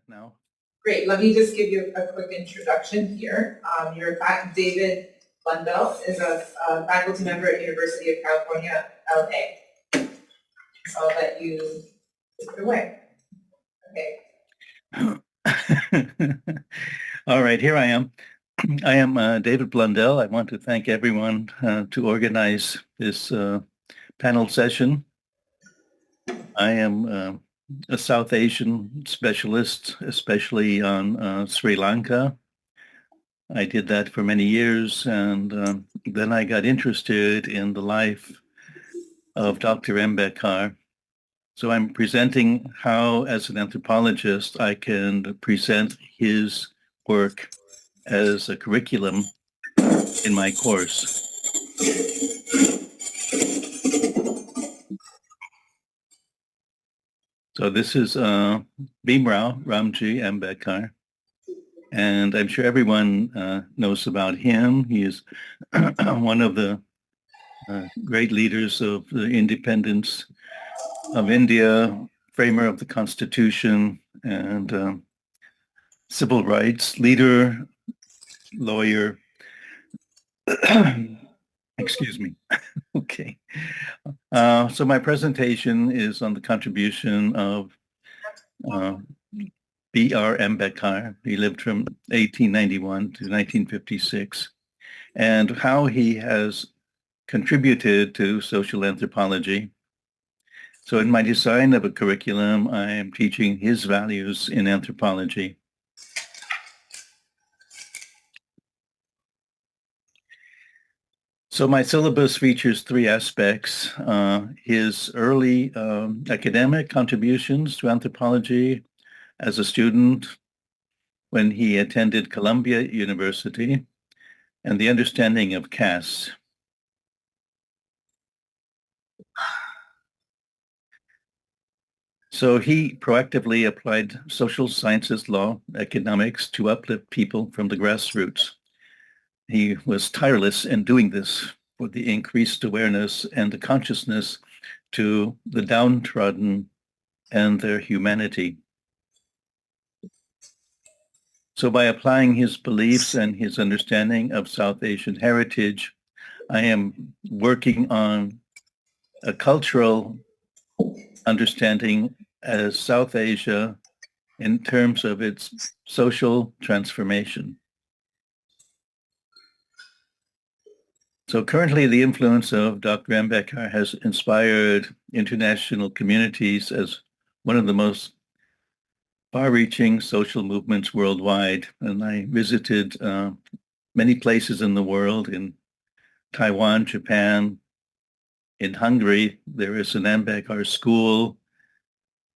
Now. Great. Let me just give you a quick introduction here. David Blundell is a faculty member at University of California, LA. So I'll let you take it away. Okay. All right, here I am. I am David Blundell. I want to thank everyone to organize this panel session. I am a South Asian specialist, especially on Sri Lanka. I did that for many years, and then I got interested in the life of Dr. Ambedkar. So I'm presenting how, as an anthropologist, I can present his work as a curriculum in my course. So this is Bhimrao Ramji Ambedkar, and I'm sure everyone knows about him. He is one of the great leaders of the independence of India, framer of the Constitution, and civil rights leader, lawyer. Excuse me. Okay. So my presentation is on the contribution of B.R. Ambedkar. He lived from 1891 to 1956, and how he has contributed to social anthropology. So in my design of a curriculum, I am teaching his values in anthropology. So my syllabus features three aspects: his early academic contributions to anthropology as a student when he attended Columbia University, and the understanding of caste. So he proactively applied social sciences, law, economics to uplift people from the grassroots. He was tireless in doing this for the increased awareness and the consciousness to the downtrodden and their humanity. So by applying his beliefs and his understanding of South Asian heritage, I am working on a cultural understanding as South Asia in terms of its social transformation. So currently, the influence of Dr. Ambedkar has inspired international communities as one of the most far-reaching social movements worldwide. And I visited many places in the world, in Taiwan, Japan, in Hungary. There is an Ambedkar school.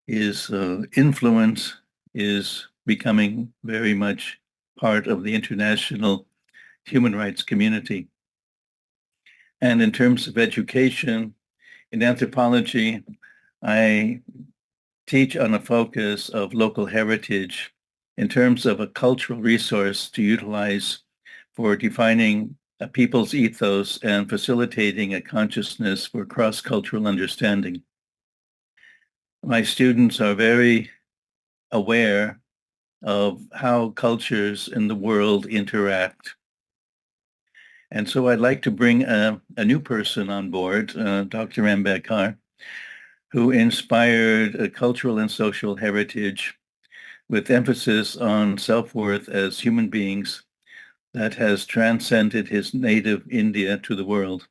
His influence is becoming very much part of the international human rights community. And in terms of education, in anthropology, I teach on a focus of local heritage in terms of a cultural resource to utilize for defining a people's ethos and facilitating a consciousness for cross-cultural understanding. My students are very aware of how cultures in the world interact. And so I'd like to bring a new person on board, Dr. Ambedkar, who inspired a cultural and social heritage with emphasis on self-worth as human beings that has transcended his native India to the world.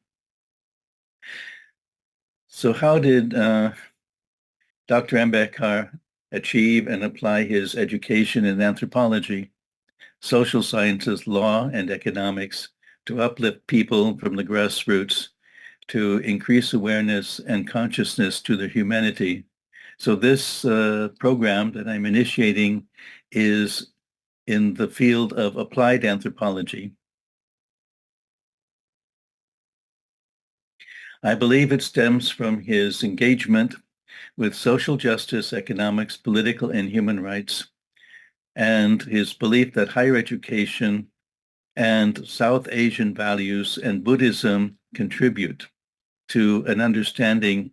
So how did Dr. Ambedkar achieve and apply his education in anthropology, social sciences, law, and economics to uplift people from the grassroots to increase awareness and consciousness to their humanity? So this program that I'm initiating is in the field of applied anthropology. I believe it stems from his engagement with social justice, economics, political, and human rights, and his belief that higher education and South Asian values and Buddhism contribute to an understanding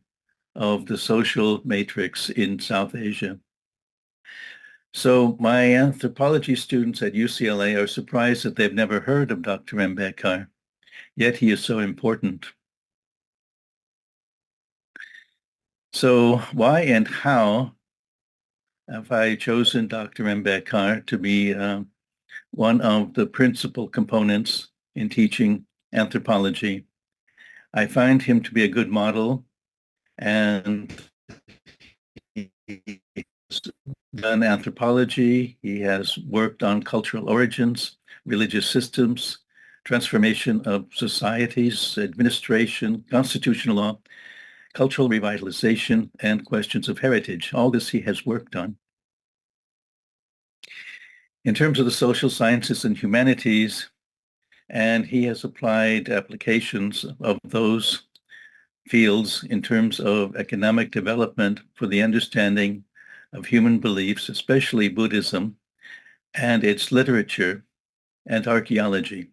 of the social matrix in South Asia. So my anthropology students at UCLA are surprised that they've never heard of Dr. Ambedkar, yet he is so important. So why and how have I chosen Dr. Ambedkar to be one of the principal components in teaching anthropology? I find him to be a good model, and he has done anthropology. He has worked on cultural origins, religious systems, transformation of societies, administration, constitutional law, cultural revitalization, and questions of heritage. All this he has worked on. In terms of the social sciences and humanities, and he has applied applications of those fields in terms of economic development for the understanding of human beliefs, especially Buddhism, and its literature and archaeology.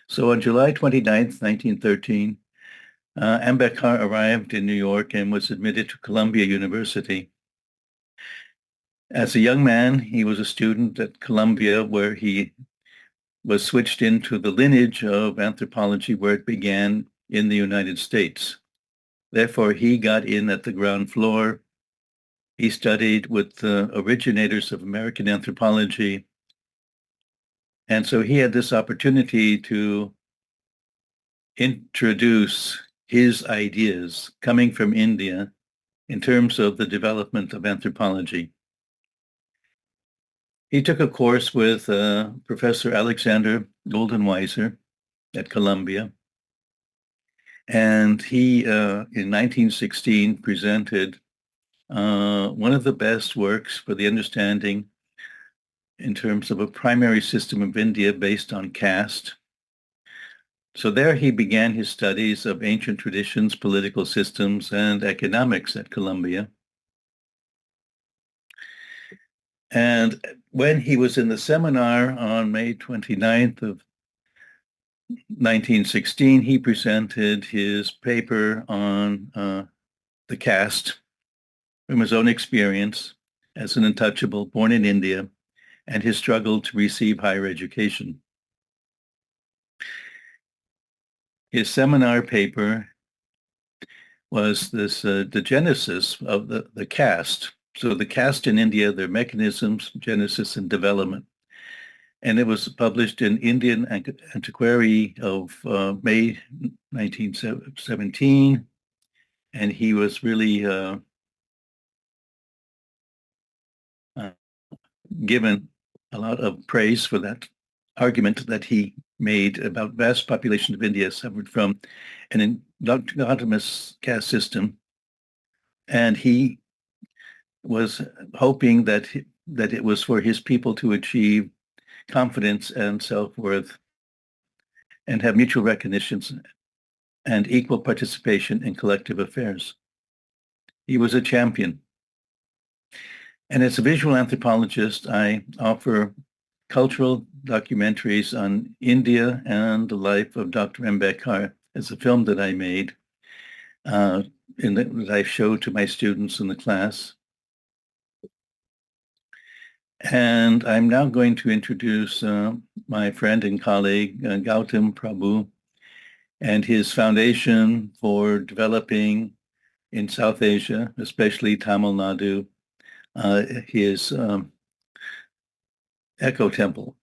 So on July 29th, 1913, Ambedkar arrived in New York and was admitted to Columbia University. As a young man, he was a student at Columbia, where he was switched into the lineage of anthropology where it began in the United States. Therefore, he got in at the ground floor. He studied with the originators of American anthropology. And so he had this opportunity to introduce his ideas coming from India in terms of the development of anthropology. He took a course with Professor Alexander Goldenweiser at Columbia. And he, in 1916, presented one of the best works for the understanding in terms of a primary system of India based on caste. So there he began his studies of ancient traditions, political systems, and economics at Columbia. And when he was in the seminar on May 29th of 1916, he presented his paper on the caste from his own experience as an untouchable born in India and his struggle to receive higher education. His seminar paper was this the genesis of the caste. So the caste in India, their mechanisms, genesis, and development. And it was published in Indian Antiquary of May 1917. And he was really given a lot of praise for that argument that he made about vast population of India suffered from an endogamous caste system. And he was hoping that it was for his people to achieve confidence and self-worth and have mutual recognitions and equal participation in collective affairs. He was a champion. And as a visual anthropologist, I offer cultural documentaries on India and the life of Dr. Ambedkar as a film that I made that I show to my students in the class. And I'm now going to introduce my friend and colleague, Gautam Prabhu, and his foundation for developing in South Asia, especially Tamil Nadu, his Echo Temple.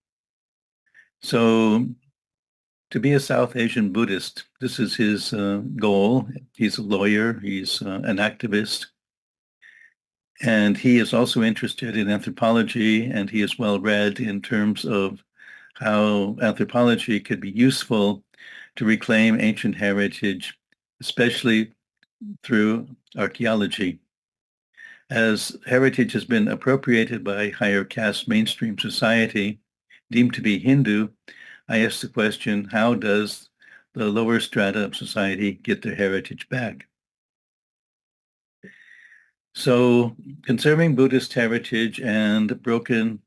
So to be a South Asian Buddhist, this is his goal. He's a lawyer, he's an activist, and he is also interested in anthropology, and he is well read in terms of how anthropology could be useful to reclaim ancient heritage, especially through archaeology. As heritage has been appropriated by higher caste mainstream society, deemed to be Hindu, I ask the question, how does the lower strata of society get their heritage back? So conserving Buddhist heritage and broken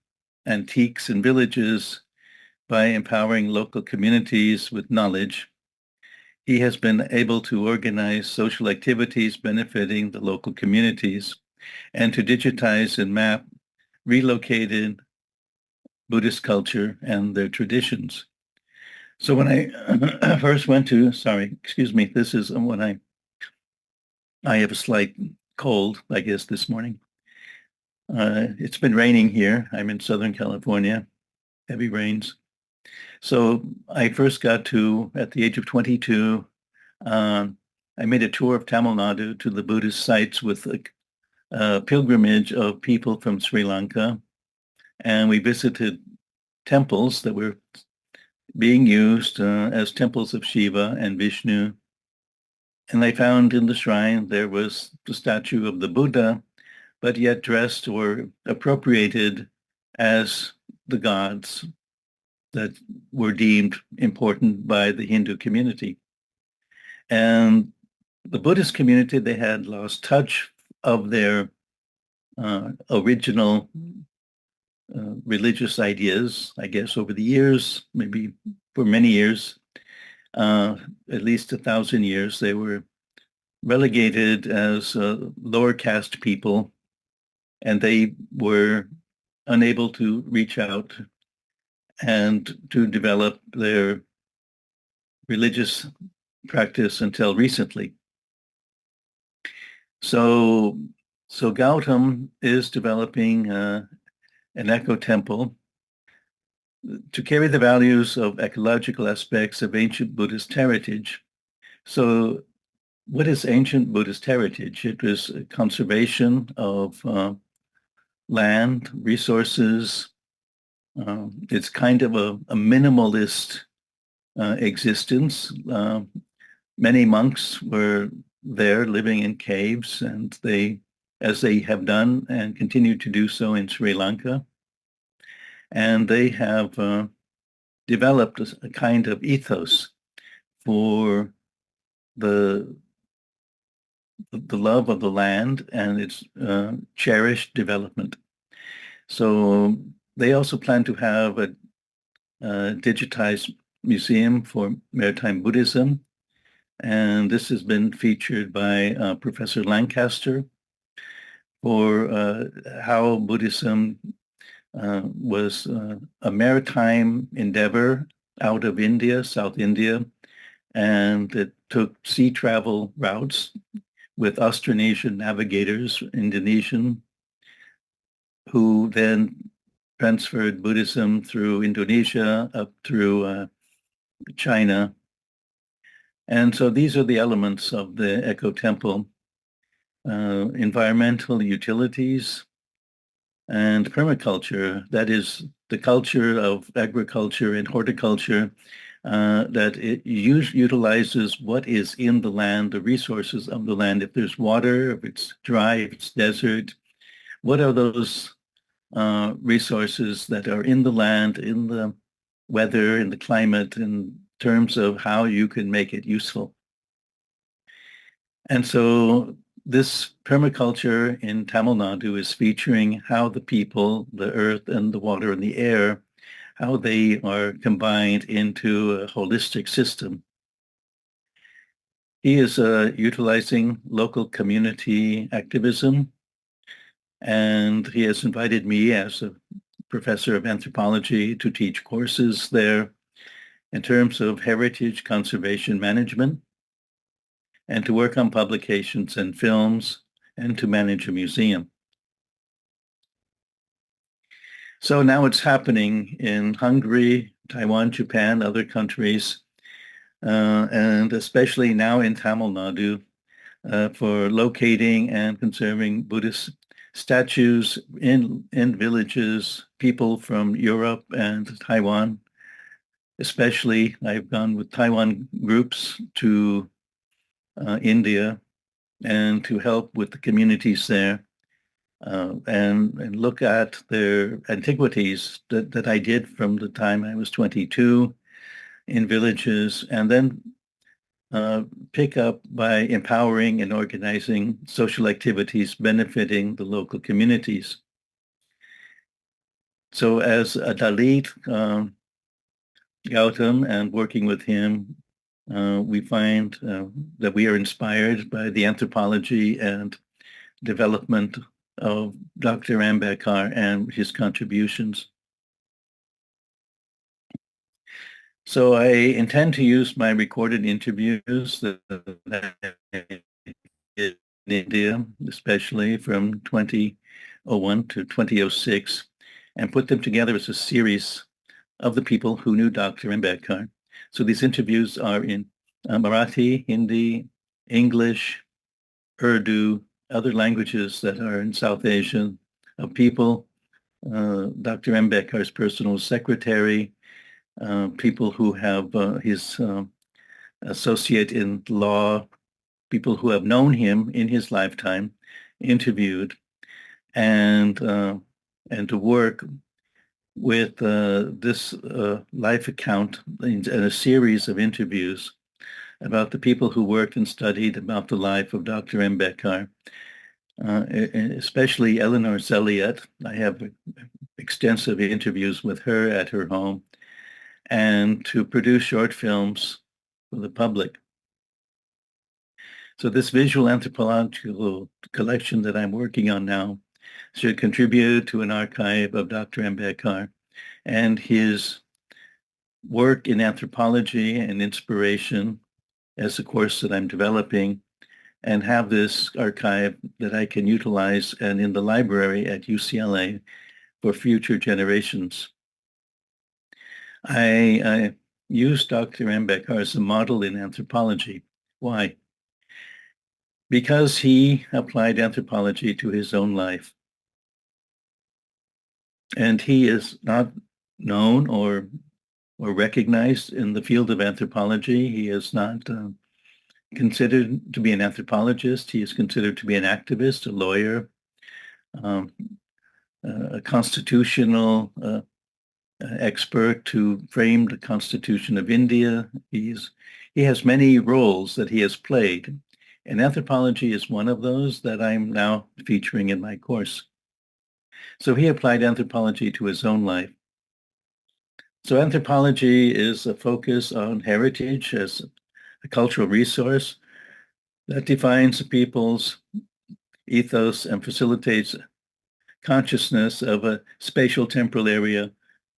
antiques and villages by empowering local communities with knowledge, he has been able to organize social activities benefiting the local communities and to digitize and map relocated Buddhist culture and their traditions. So when I first went to, this is when I have a slight cold, I guess, this morning. It's been raining here. I'm in Southern California, heavy rains. So I first got to, at the age of 22, I made a tour of Tamil Nadu to the Buddhist sites with a pilgrimage of people from Sri Lanka. And we visited temples that were being used as temples of Shiva and Vishnu. And I found in the shrine there was the statue of the Buddha, but yet dressed or appropriated as the gods that were deemed important by the Hindu community. And the Buddhist community, they had lost touch of their original religious ideas, I guess, over the years, maybe for many years, at least 1,000 years, they were relegated as lower caste people, and they were unable to reach out and to develop their religious practice until recently. So Gautam is developing an eco temple to carry the values of ecological aspects of ancient Buddhist heritage. So what is ancient Buddhist heritage? It was conservation of land, resources. It's kind of a minimalist existence. Many monks were there living in caves, and as they have done and continue to do so in Sri Lanka, and they have developed a kind of ethos for the love of the land and its cherished development. So they also plan to have a digitized museum for maritime Buddhism, and this has been featured by Professor Lancaster for how Buddhism was a maritime endeavor out of India, South India, and it took sea travel routes with Austronesian navigators, Indonesian, who then transferred Buddhism through Indonesia up through China. And so these are the elements of the Eco Temple: environmental utilities and permaculture, that is the culture of agriculture and horticulture that it utilizes what is in the land, the resources of the land. If there's water, if it's dry, if it's desert, what are those resources that are in the land, in the weather, in the climate, in terms of how you can make it useful. And so this permaculture in Tamil Nadu is featuring how the people, the earth and the water and the air, how they are combined into a holistic system. He is utilizing local community activism, and he has invited me as a professor of anthropology to teach courses there in terms of heritage conservation management, and to work on publications and films, and to manage a museum. So now it's happening in Hungary, Taiwan, Japan, other countries, and especially now in Tamil Nadu, for locating and conserving Buddhist statues in villages, people from Europe and Taiwan. Especially, I've gone with Taiwan groups to India and to help with the communities there, and look at their antiquities that I did from the time I was 22 in villages, and then pick up by empowering and organizing social activities benefiting the local communities. So as a Dalit, Gautam, and working with him, we find that we are inspired by the anthropology and development of Dr. Ambedkar and his contributions. So I intend to use my recorded interviews that I did in India, especially from 2001 to 2006, and put them together as a series of the people who knew Dr. Ambedkar. So these interviews are in Marathi, Hindi, English, Urdu, other languages that are in South Asia, of people, Dr. Ambedkar's personal secretary, people who have his associate in law, people who have known him in his lifetime, interviewed, and to work with this life account and a series of interviews about the people who worked and studied about the life of Dr. Ambedkar, especially Eleanor Zelliot. I have extensive interviews with her at her home, and to produce short films for the public. So this visual anthropological collection that I'm working on now should contribute to an archive of Dr. Ambedkar and his work in anthropology and inspiration as a course that I'm developing, and have this archive that I can utilize and in the library at UCLA for future generations. I use Dr. Ambedkar as a model in anthropology. Why? Because he applied anthropology to his own life. And he is not known or recognized in the field of anthropology. He is not considered to be an anthropologist. He is considered to be an activist, a lawyer, a constitutional expert who framed the Constitution of India. He has many roles that he has played, and anthropology is one of those that I'm now featuring in my course. So he applied anthropology to his own life. So anthropology is a focus on heritage as a cultural resource that defines a people's ethos and facilitates consciousness of a spatial temporal area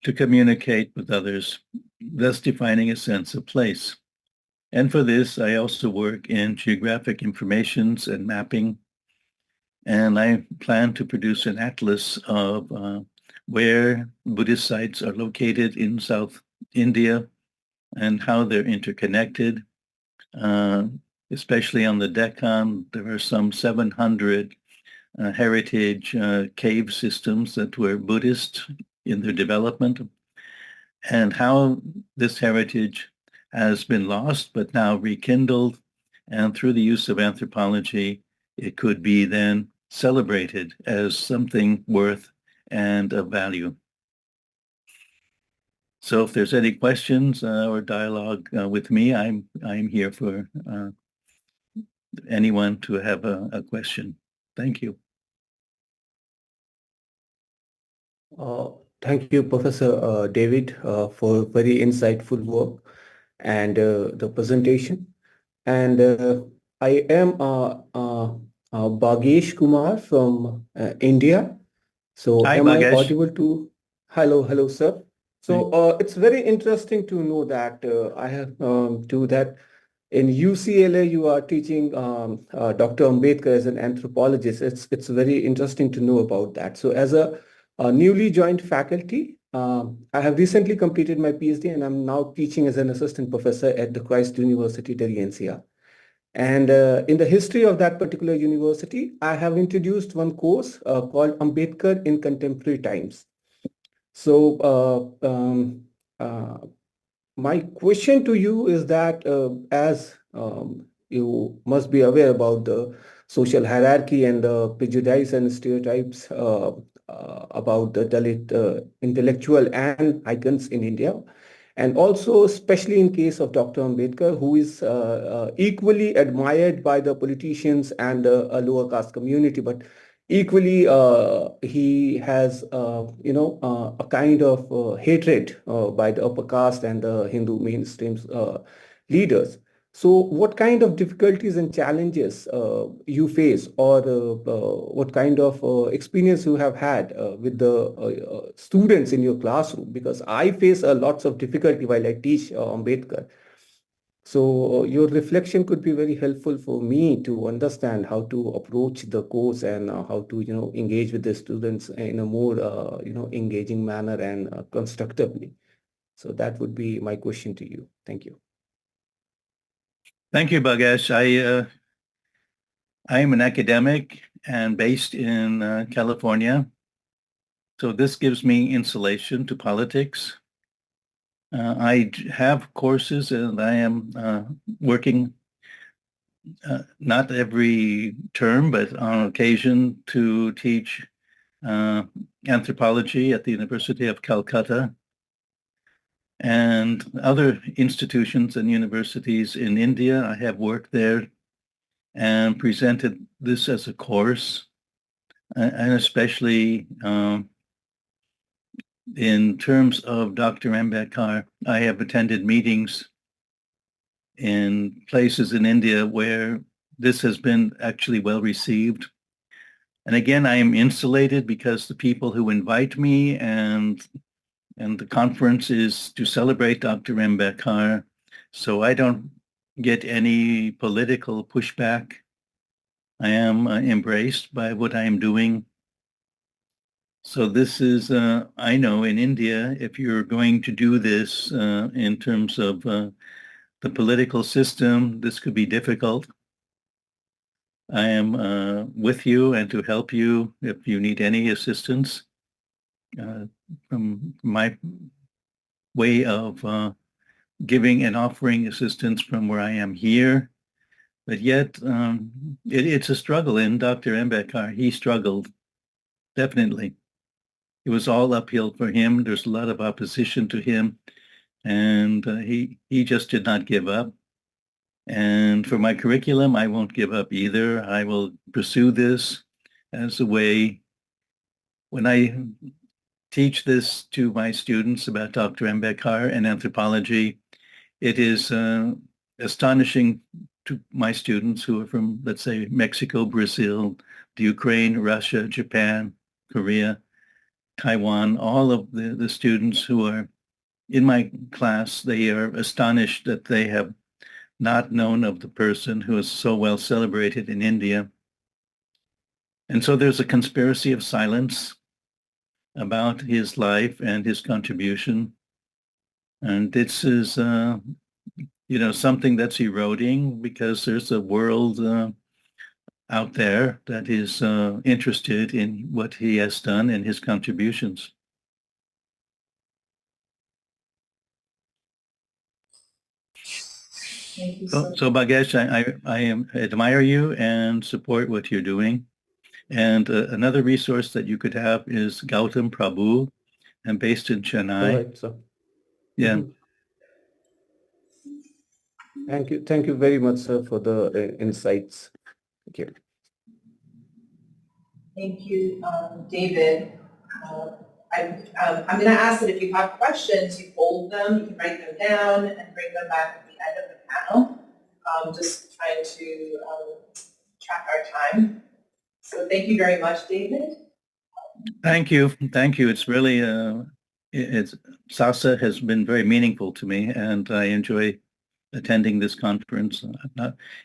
to communicate with others, thus defining a sense of place. And for this, I also work in geographic informations and mapping, and I plan to produce an atlas of where Buddhist sites are located in South India and how they're interconnected. Especially on the Deccan, there are some 700 heritage cave systems that were Buddhist in their development, and how this heritage has been lost but now rekindled, and through the use of anthropology, it could be then celebrated as something worth and of value. So if there's any questions or dialogue with me, I'm here for anyone to have a question. Thank you. Thank you, Professor David, for very insightful work and the presentation. And I am Bagesh Kumar from India. So Hi, am I Bagesh. audible to? Hello, sir. So it's very interesting to know that I have that in UCLA you are teaching Dr. Ambedkar as an anthropologist. It's very interesting to know about that. So as a newly joined faculty, I have recently completed my PhD and I'm now teaching as an assistant professor at the Christ University, Delhi NCR. And in the history of that particular university, I have introduced one course called Ambedkar in Contemporary Times. So my question to you is that as you must be aware about the social hierarchy and the prejudice and stereotypes about the Dalit intellectual and icons in India, and also especially in case of Dr. Ambedkar, who is equally admired by the politicians and a lower caste community, but equally he has a kind of hatred by the upper caste and the Hindu mainstream leaders. So what kind of difficulties and challenges you face, or what kind of experience you have had with the students in your classroom? Because I face lots of difficulty while I teach Ambedkar. So your reflection could be very helpful for me to understand how to approach the course and how to, engage with the students in a more, engaging manner and constructively. So that would be my question to you. Thank you. Thank you, Bagesh. I am an academic and based in California. So this gives me insulation to politics. I have courses and I am working not every term, but on occasion to teach anthropology at the University of Calcutta and other institutions and universities in India. I have worked there and presented this as a course, and especially in terms of Dr. Ambedkar, I have attended meetings in places in India where this has been actually well received. And again, I am insulated because the people who invite me and the conference is to celebrate Dr. Ambedkar, so I don't get any political pushback. I am embraced by what I am doing. So this is, I know in India, if you're going to do this in terms of the political system, this could be difficult. I am with you and to help you if you need any assistance from my way of giving and offering assistance from where I am here. But yet, it's a struggle in Dr. Ambedkar. He struggled, definitely. It was all uphill for him. There's a lot of opposition to him. And he just did not give up. And for my curriculum, I won't give up either. I will pursue this as a way. When I teach this to my students about Dr. Ambedkar and anthropology, it is astonishing to my students who are from, let's say, Mexico, Brazil, the Ukraine, Russia, Japan, Korea, Taiwan, all of the students who are in my class, they are astonished that they have not known of the person who is so well celebrated in India. And so there's a conspiracy of silence about his life and his contribution. And this is, something that's eroding because there's a world out there that is interested in what he has done and his contributions. Thank you So Bagesh, I admire you and support what you're doing. And another resource that you could have is Gautam Prabhu. I'm based in Chennai. All right, so. Yeah. Mhm. Thank you. Thank you very much, sir, for the insights. Thank you. Thank you, David. I'm going to ask that if you have questions, you hold them, you can write them down and bring them back at the end of the panel. Just trying to track our time. So thank you very much, David. Thank you. Thank you. It's really, SASA has been very meaningful to me, and I enjoy attending this conference.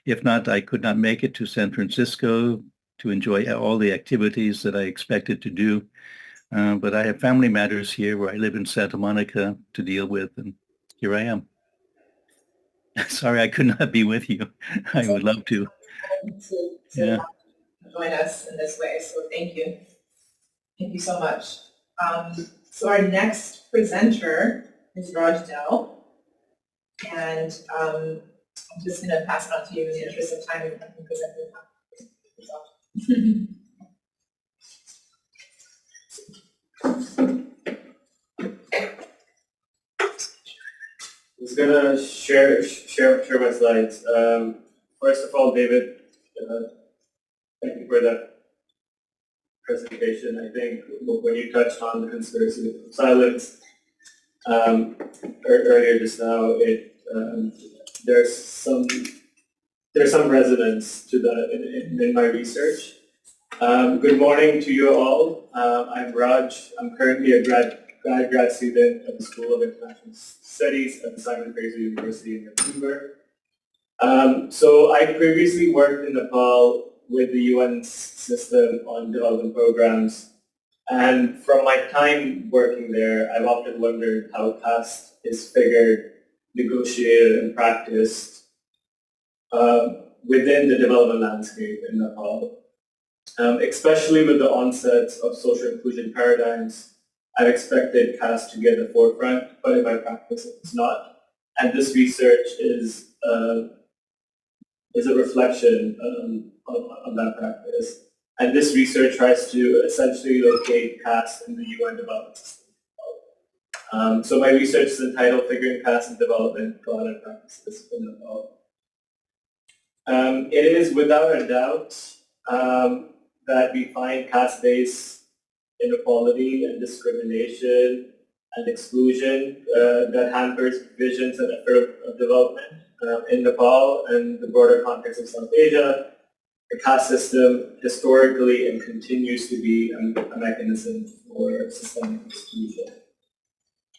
If not, I could not make it to San Francisco to enjoy all the activities that I expected to do. But I have family matters here where I live in Santa Monica to deal with, and here I am. Sorry, I could not be with you. I would love to. Yeah. Join us in this way, so thank you. Thank you so much. So our next presenter is Deol, and I'm just going to pass it on to you in the interest of time. I can present it. I'm just gonna share my slides. First of all, David, thank you for that presentation. I think when you touched on the conspiracy of silence earlier just now, there's some resonance to in my research. Good morning to you all. I'm Raj. I'm currently a grad student at the School of International Studies at the Fraser University in Vancouver. So I previously worked in Nepal with the UN system on development programs. And from my time working there, I've often wondered how caste is figured, negotiated, and practiced within the development landscape in Nepal. Especially with the onset of social inclusion paradigms, I've expected caste to get the forefront, but in my practice it's not. And this research is a reflection of that practice. And this research tries to essentially locate caste in the UN development system. So my research is entitled Figuring Caste in Development, Thought and Practices in Nepal. It is without a doubt that we find caste-based inequality and discrimination and exclusion that hampers visions and effort of development in Nepal and the broader context of South Asia. The caste system historically and continues to be a mechanism for systemic exclusion.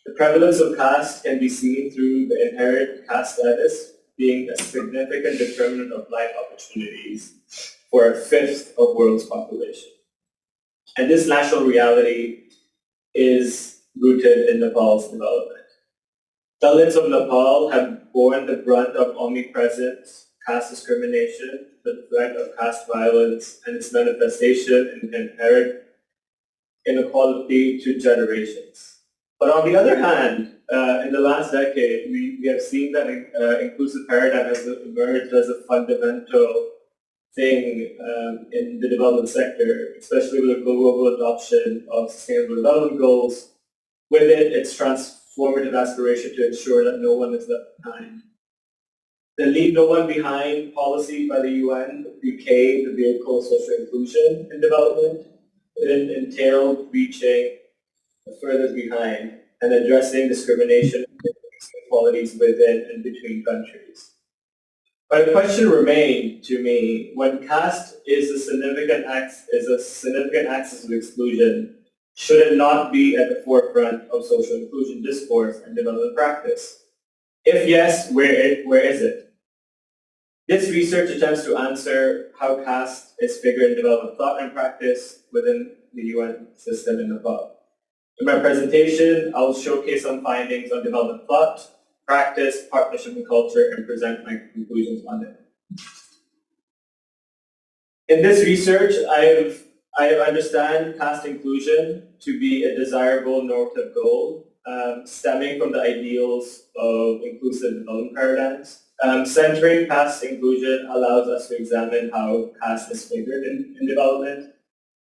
The prevalence of caste can be seen through the inherent caste status being a significant determinant of life opportunities for a fifth of world's population. And this national reality is rooted in Nepal's development. Dalits of Nepal have borne the brunt of omnipresent caste discrimination, the threat of caste violence, and its manifestation in inherent inequality to generations. But on the other hand, in the last decade, we have seen that inclusive paradigm has emerged as a fundamental thing in the development sector, especially with the global adoption of sustainable development goals. With it, its transformative aspiration to ensure that no one is left behind. The Leave No One Behind policy by the UN became the vehicle of social inclusion in development. It entailed reaching further behind and addressing discrimination and inequalities within and between countries. But the question remained to me, when caste is a significant axis of exclusion, should it not be at the forefront of social inclusion discourse and development practice? If yes, where is it? This research attempts to answer how caste is figured in development thought and practice within the UN system in Nepal. In my presentation, I will showcase some findings on development thought, practice, partnership, and culture, and present my conclusions on it. In this research, I understand caste inclusion to be a desirable normative goal, stemming from the ideals of inclusive development paradigms. Centering caste inclusion allows us to examine how caste is figured in development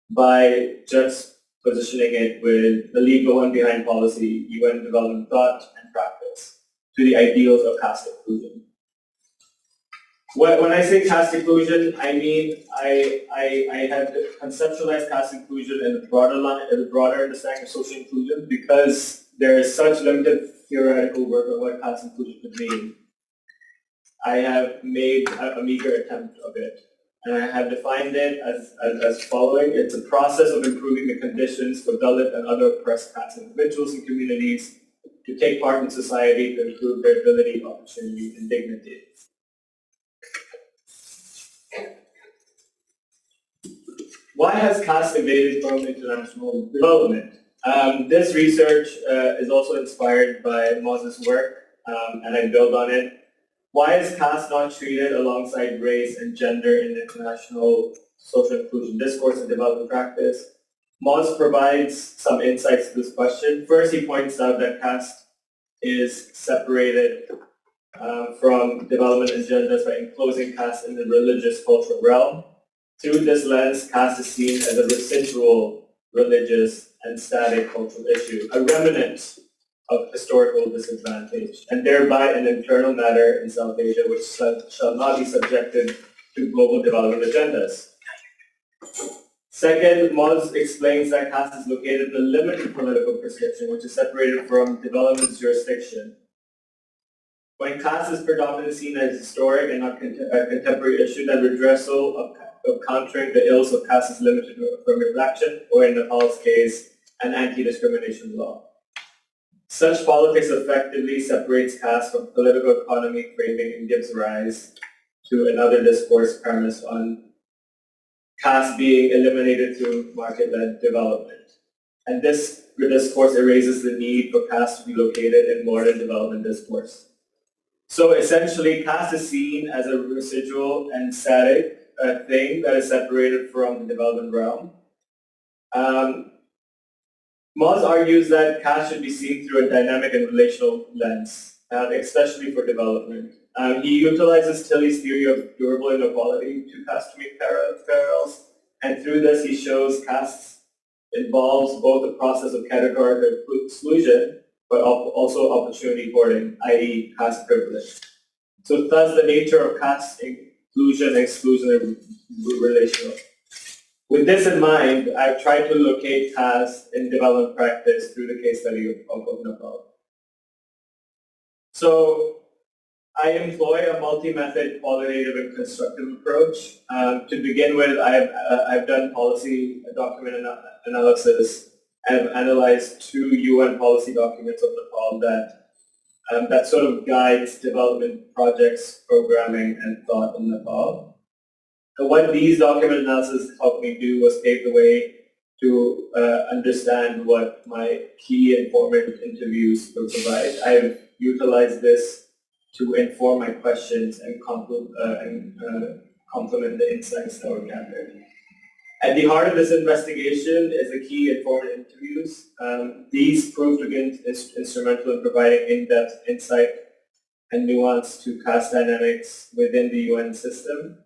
by just positioning it with the Leave No One Behind policy, UN development thought and practice, to the ideals of caste inclusion. When I say caste inclusion, I mean I have conceptualized caste inclusion in the broader understanding of social inclusion because there is such limited theoretical work on what caste inclusion could mean. I have made a meager attempt of it. And I have defined it as following. It's a process of improving the conditions for Dalit and other oppressed caste individuals and communities to take part in society to improve their ability, opportunity, and dignity. Why has caste evaded from international development? This research is also inspired by Moses' work, and I build on it. Why is caste not treated alongside race and gender in international social inclusion discourse and development practice? Moz provides some insights to this question. First, he points out that caste is separated from development agendas by enclosing caste in the religious cultural realm. Through this lens, caste is seen as a residual religious and static cultural issue, a remnant of historical disadvantage, and thereby an internal matter in South Asia which shall not be subjected to global development agendas. Second, Moz explains that caste is located in a limited political prescription which is separated from development jurisdiction. When caste is predominantly seen as historic and not a contemporary issue, then redressal of countering the ills of caste is limited to affirmative action, or in Nepal's case, an anti-discrimination law. Such politics effectively separates caste from political economy framing and gives rise to another discourse premise on caste being eliminated through market-led development. And this discourse erases the need for caste to be located in modern development discourse. So essentially, caste is seen as a residual and static thing that is separated from the development realm. Moz argues that caste should be seen through a dynamic and relational lens, especially for development. He utilizes Tilley's theory of durable inequality to caste to make parallels, and through this he shows caste involves both the process of categorical exclusion, but also opportunity hoarding, i.e. caste privilege. So thus the nature of caste inclusion and exclusion are relational. With this in mind, I've tried to locate caste in development practice through the case study of Nepal. So I employ a multi-method qualitative and constructive approach. To begin with, I've done policy document analysis. I've analyzed 2 UN policy documents of Nepal that sort of guides development projects, programming, and thought in Nepal. And what these document analysis helped me do was pave the way to understand what my key informant interviews will provide. I've utilized this to inform my questions and complement the insights that were gathered. At the heart of this investigation is the key informant interviews. These proved to be instrumental in providing in-depth insight and nuance to caste dynamics within the UN system.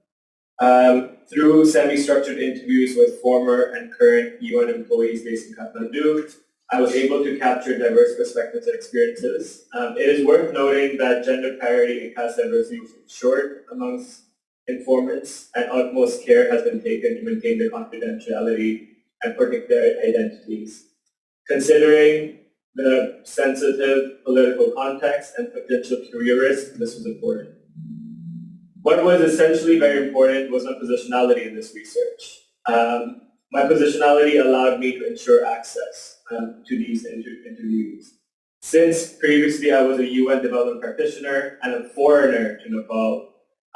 Through semi-structured interviews with former and current UN employees based in Kathmandu, I was able to capture diverse perspectives and experiences. It is worth noting that gender parity and caste diversity was short amongst informants, and utmost care has been taken to maintain their confidentiality and protect their identities. Considering the sensitive political context and potential career risk, this was important. What was essentially very important was my positionality in this research. My positionality allowed me to ensure access to these interviews. Since previously I was a UN development practitioner and a foreigner to Nepal,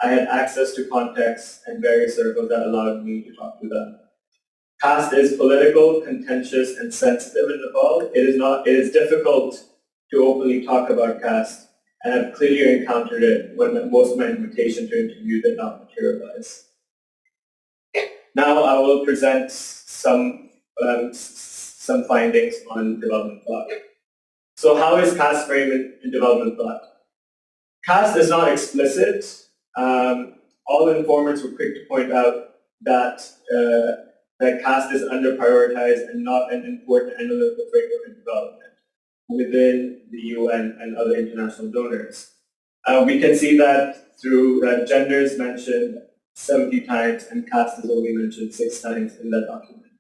I had access to contexts and various circles that allowed me to talk to them. Caste is political, contentious, and sensitive in Nepal. It is difficult to openly talk about caste, and I've clearly encountered it when most of my invitation to interview did not materialize. Now I will present some findings on development thought. So how is caste framed in development thought? Caste is not explicit. All informants were quick to point out that caste is under-prioritized and not an important analytical framework in development within the UN and other international donors. We can see that through gender is mentioned 70 times and caste is only mentioned 6 times in that document.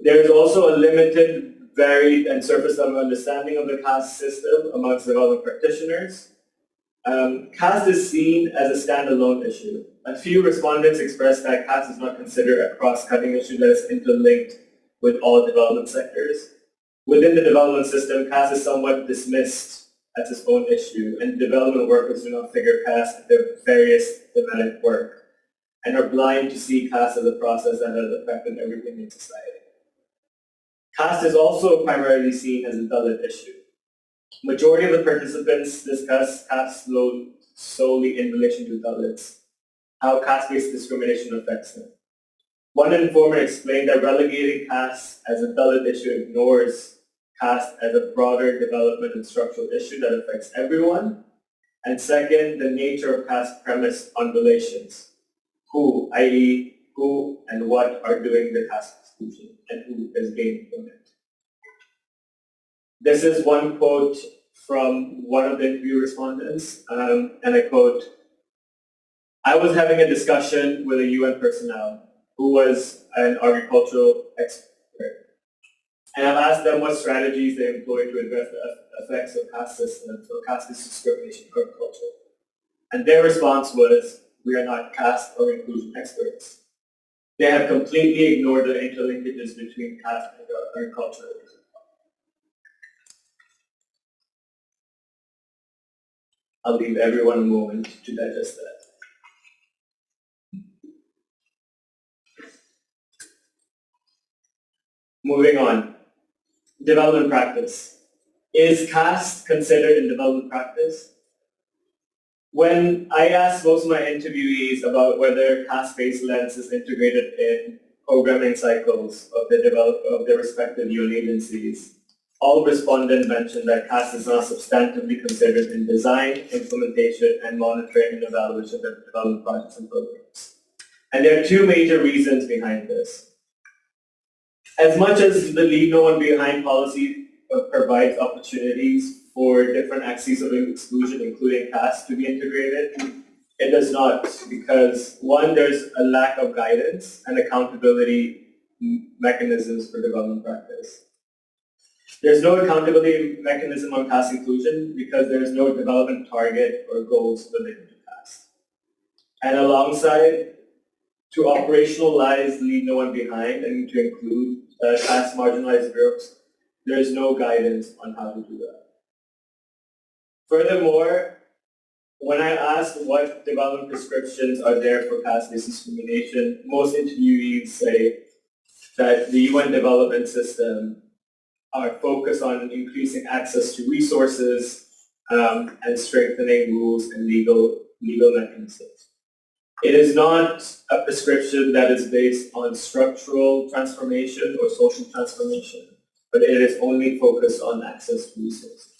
There is also a limited, varied, and surface level understanding of the caste system amongst development practitioners. Caste is seen as a standalone issue. A few respondents expressed that caste is not considered a cross-cutting issue that is interlinked with all development sectors. Within the development system, caste is somewhat dismissed as its own issue, and development workers do not figure caste in their various thematic work, and are blind to see caste as a process that has affected everything in society. Caste is also primarily seen as a Dalit issue. Majority of the participants discuss caste solely in relation to Dalits, how caste-based discrimination affects them. One informant explained that relegating caste as a Dalit issue ignores caste as a broader development and structural issue that affects everyone. And second, the nature of caste premised on relations. Who, i.e. who and what are doing the caste exclusion and who is gaining from it. This is one quote from one of the interview respondents, and I quote, "I was having a discussion with a UN personnel who was an agricultural expert, And I've asked them what strategies they employ to address the effects of caste systems or caste discrimination in current culture. And their response was, we are not caste or inclusion experts. They have completely ignored the interlinkages between caste and current culture. I'll leave everyone a moment to digest that. Moving on. Development practice. Is caste considered in development practice? When I asked most of my interviewees about whether caste-based lens is integrated in programming cycles of their respective UN agencies, all respondents mentioned that caste is not substantively considered in design, implementation, and monitoring and evaluation of development projects and programs. And there are two major reasons behind this. As much as the Leave No One Behind policy provides opportunities for different axes of exclusion, including caste, to be integrated, it does not, because one, there's a lack of guidance and accountability mechanisms for development practice. There's no accountability mechanism on caste inclusion because there's no development target or goals related to caste. And alongside, to operationalize Leave No One Behind and to include caste marginalized groups, there's no guidance on how to do that. Furthermore, when I asked what development prescriptions are there for caste-based discrimination, most interviewees say that the UN development system are focused on increasing access to resources and strengthening rules and legal mechanisms. It is not a prescription that is based on structural transformation or social transformation, but it is only focused on access to resources.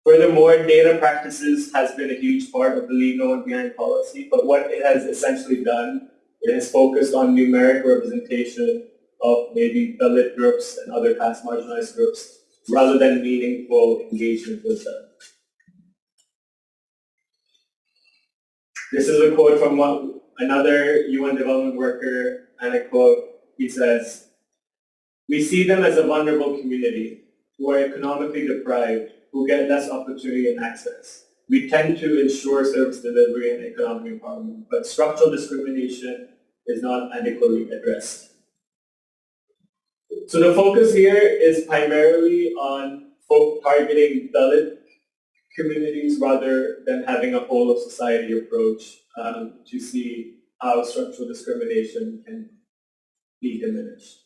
Furthermore, data practices has been a huge part of the Leave No One Behind policy, but what it has essentially done, it is focused on numeric representation of maybe Dalit groups and other caste marginalized groups, rather than meaningful engagement with them. This is a quote from another UN development worker, and I quote, he says, "We see them as a vulnerable community who are economically deprived, who get less opportunity and access. We tend to ensure service delivery and economic empowerment, but structural discrimination is not adequately addressed." So the focus here is primarily on targeting Dalit communities rather than having a whole of society approach to see how structural discrimination can be diminished.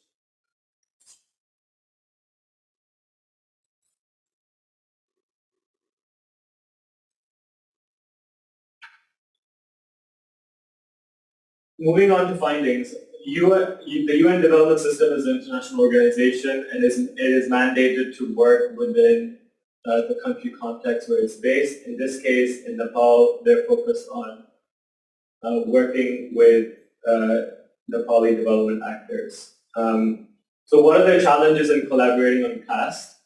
Moving on to findings, the UN Development System is an international organization and it is mandated to work within the country context where it's based. In this case, in Nepal, they're focused on working with Nepali development actors. So what are the challenges in collaborating on caste?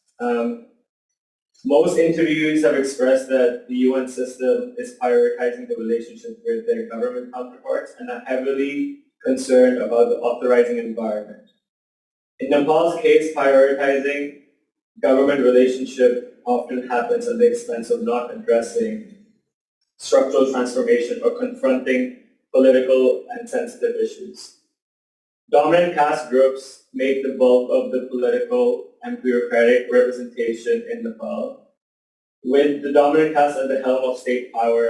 Most interviewees have expressed that the UN system is prioritizing the relationship with their government counterparts and are heavily concerned about the authorizing environment. In Nepal's case, prioritizing government relationship often happens at the expense of not addressing structural transformation or confronting political and sensitive issues. Dominant caste groups make the bulk of the political and bureaucratic representation in Nepal. With the dominant caste at the helm of state power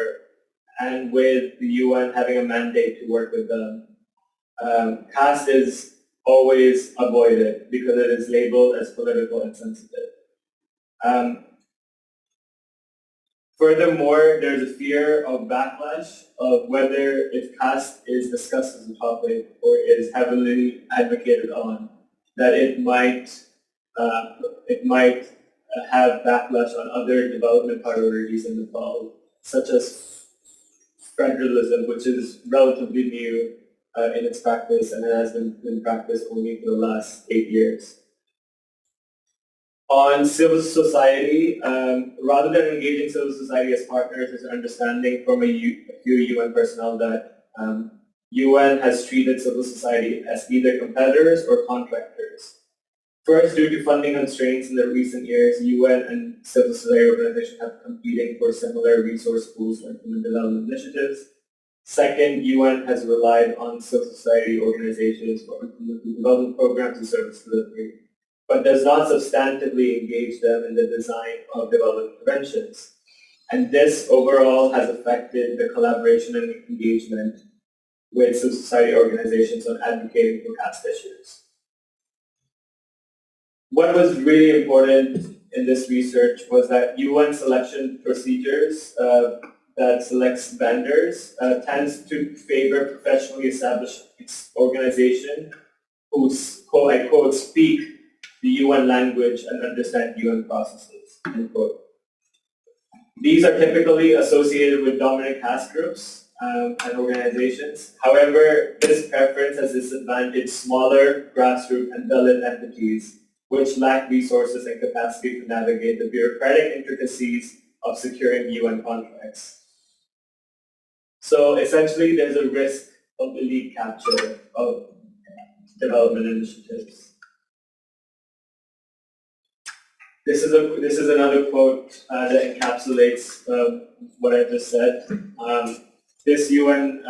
and with the UN having a mandate to work with them, caste is always avoided because it is labeled as political and sensitive. Furthermore, there's a fear of backlash of whether if caste is discussed as a topic or is heavily advocated on, that it might have backlash on other development priorities in Nepal, such as federalism, which is relatively new in its practice and it has been in practice only for the last 8 years. On civil society, rather than engaging civil society as partners, there's an understanding from a few UN personnel that UN has treated civil society as either competitors or contractors. First, due to funding constraints in the recent years, UN and civil society organizations have been competing for similar resource pools for human development initiatives. Second, UN has relied on civil society organizations for development programs and service delivery, but does not substantively engage them in the design of development interventions. And this overall has affected the collaboration and engagement with civil society organizations on advocating for caste issues. What was really important in this research was that UN selection procedures that selects vendors tends to favor professionally established organizations who, quote, I quote, speak the UN language and understand UN processes, end quote. These are typically associated with dominant caste groups and organizations. However, this preference has disadvantaged smaller grassroots and Dalit entities which lack resources and capacity to navigate the bureaucratic intricacies of securing UN contracts. So essentially, there's a risk of elite capture of development initiatives. This is another quote that encapsulates what I just said. This UN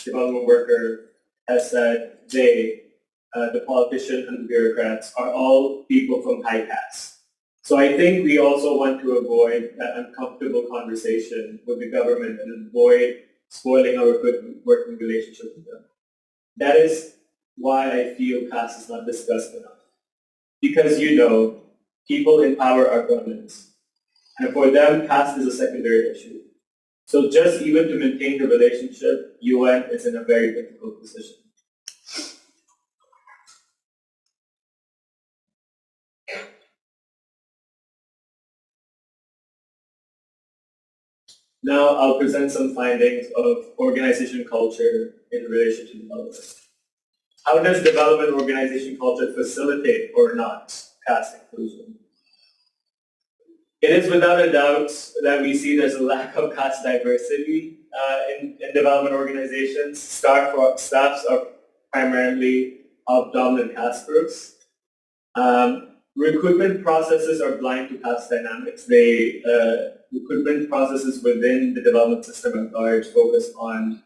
development worker has said the politicians and the bureaucrats are all people from high caste. So I think we also want to avoid that uncomfortable conversation with the government and avoid spoiling our good working relationship with them. That is why I feel caste is not discussed enough. Because people in power are governments. And for them, caste is a secondary issue. So just even to maintain the relationship, UN is in a very difficult position. Now I'll present some findings of organization culture in relation to development. How does development organization culture facilitate or not caste inclusion? It is without a doubt that we see there's a lack of caste diversity in development organizations. Staffs are primarily of dominant caste groups. Recruitment processes are blind to caste dynamics. Recruitment processes within the development system at large focus on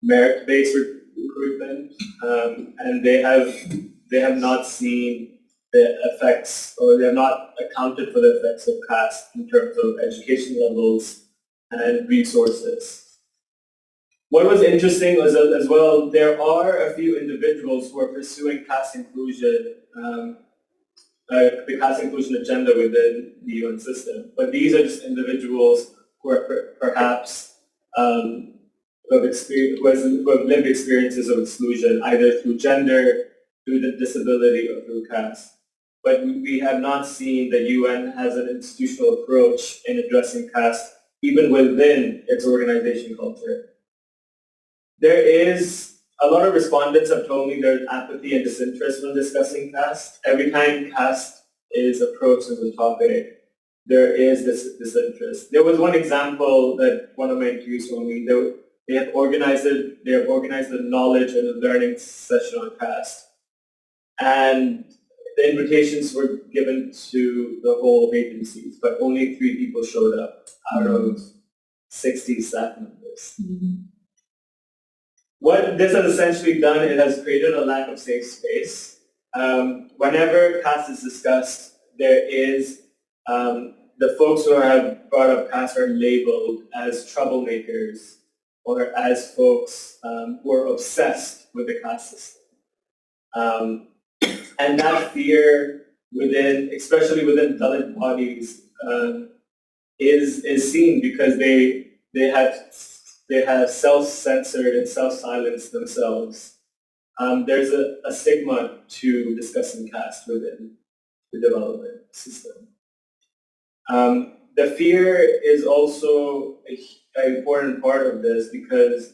merit-based recruitment, and they have not seen the effects, or they have not accounted for the effects of caste in terms of education levels and resources. What was interesting was as well, there are a few individuals who are pursuing caste inclusion, the caste inclusion agenda within the UN system. But these are just individuals who are perhaps who have lived experiences of exclusion, either through gender, through the disability, or through caste. But we have not seen that UN has an institutional approach in addressing caste, even within its organization culture. There is a lot of respondents have told me there's apathy and disinterest when discussing caste. Every time caste is approached as a topic, there is this disinterest. There was one example that one of my interviews told me. They have organized a knowledge and a learning session on caste, and the invitations were given to the whole vacancies, but only 3 people showed up out of 60 staff members. Mm-hmm. What this has essentially done, it has created a lack of safe space. Whenever caste is discussed, there is the folks who have brought up caste are labeled as troublemakers or as folks who are obsessed with the caste system. And that fear especially within Dalit bodies, is seen because they have self-censored and self-silenced themselves. There's a stigma to discussing caste within the development system. The fear is also an important part of this because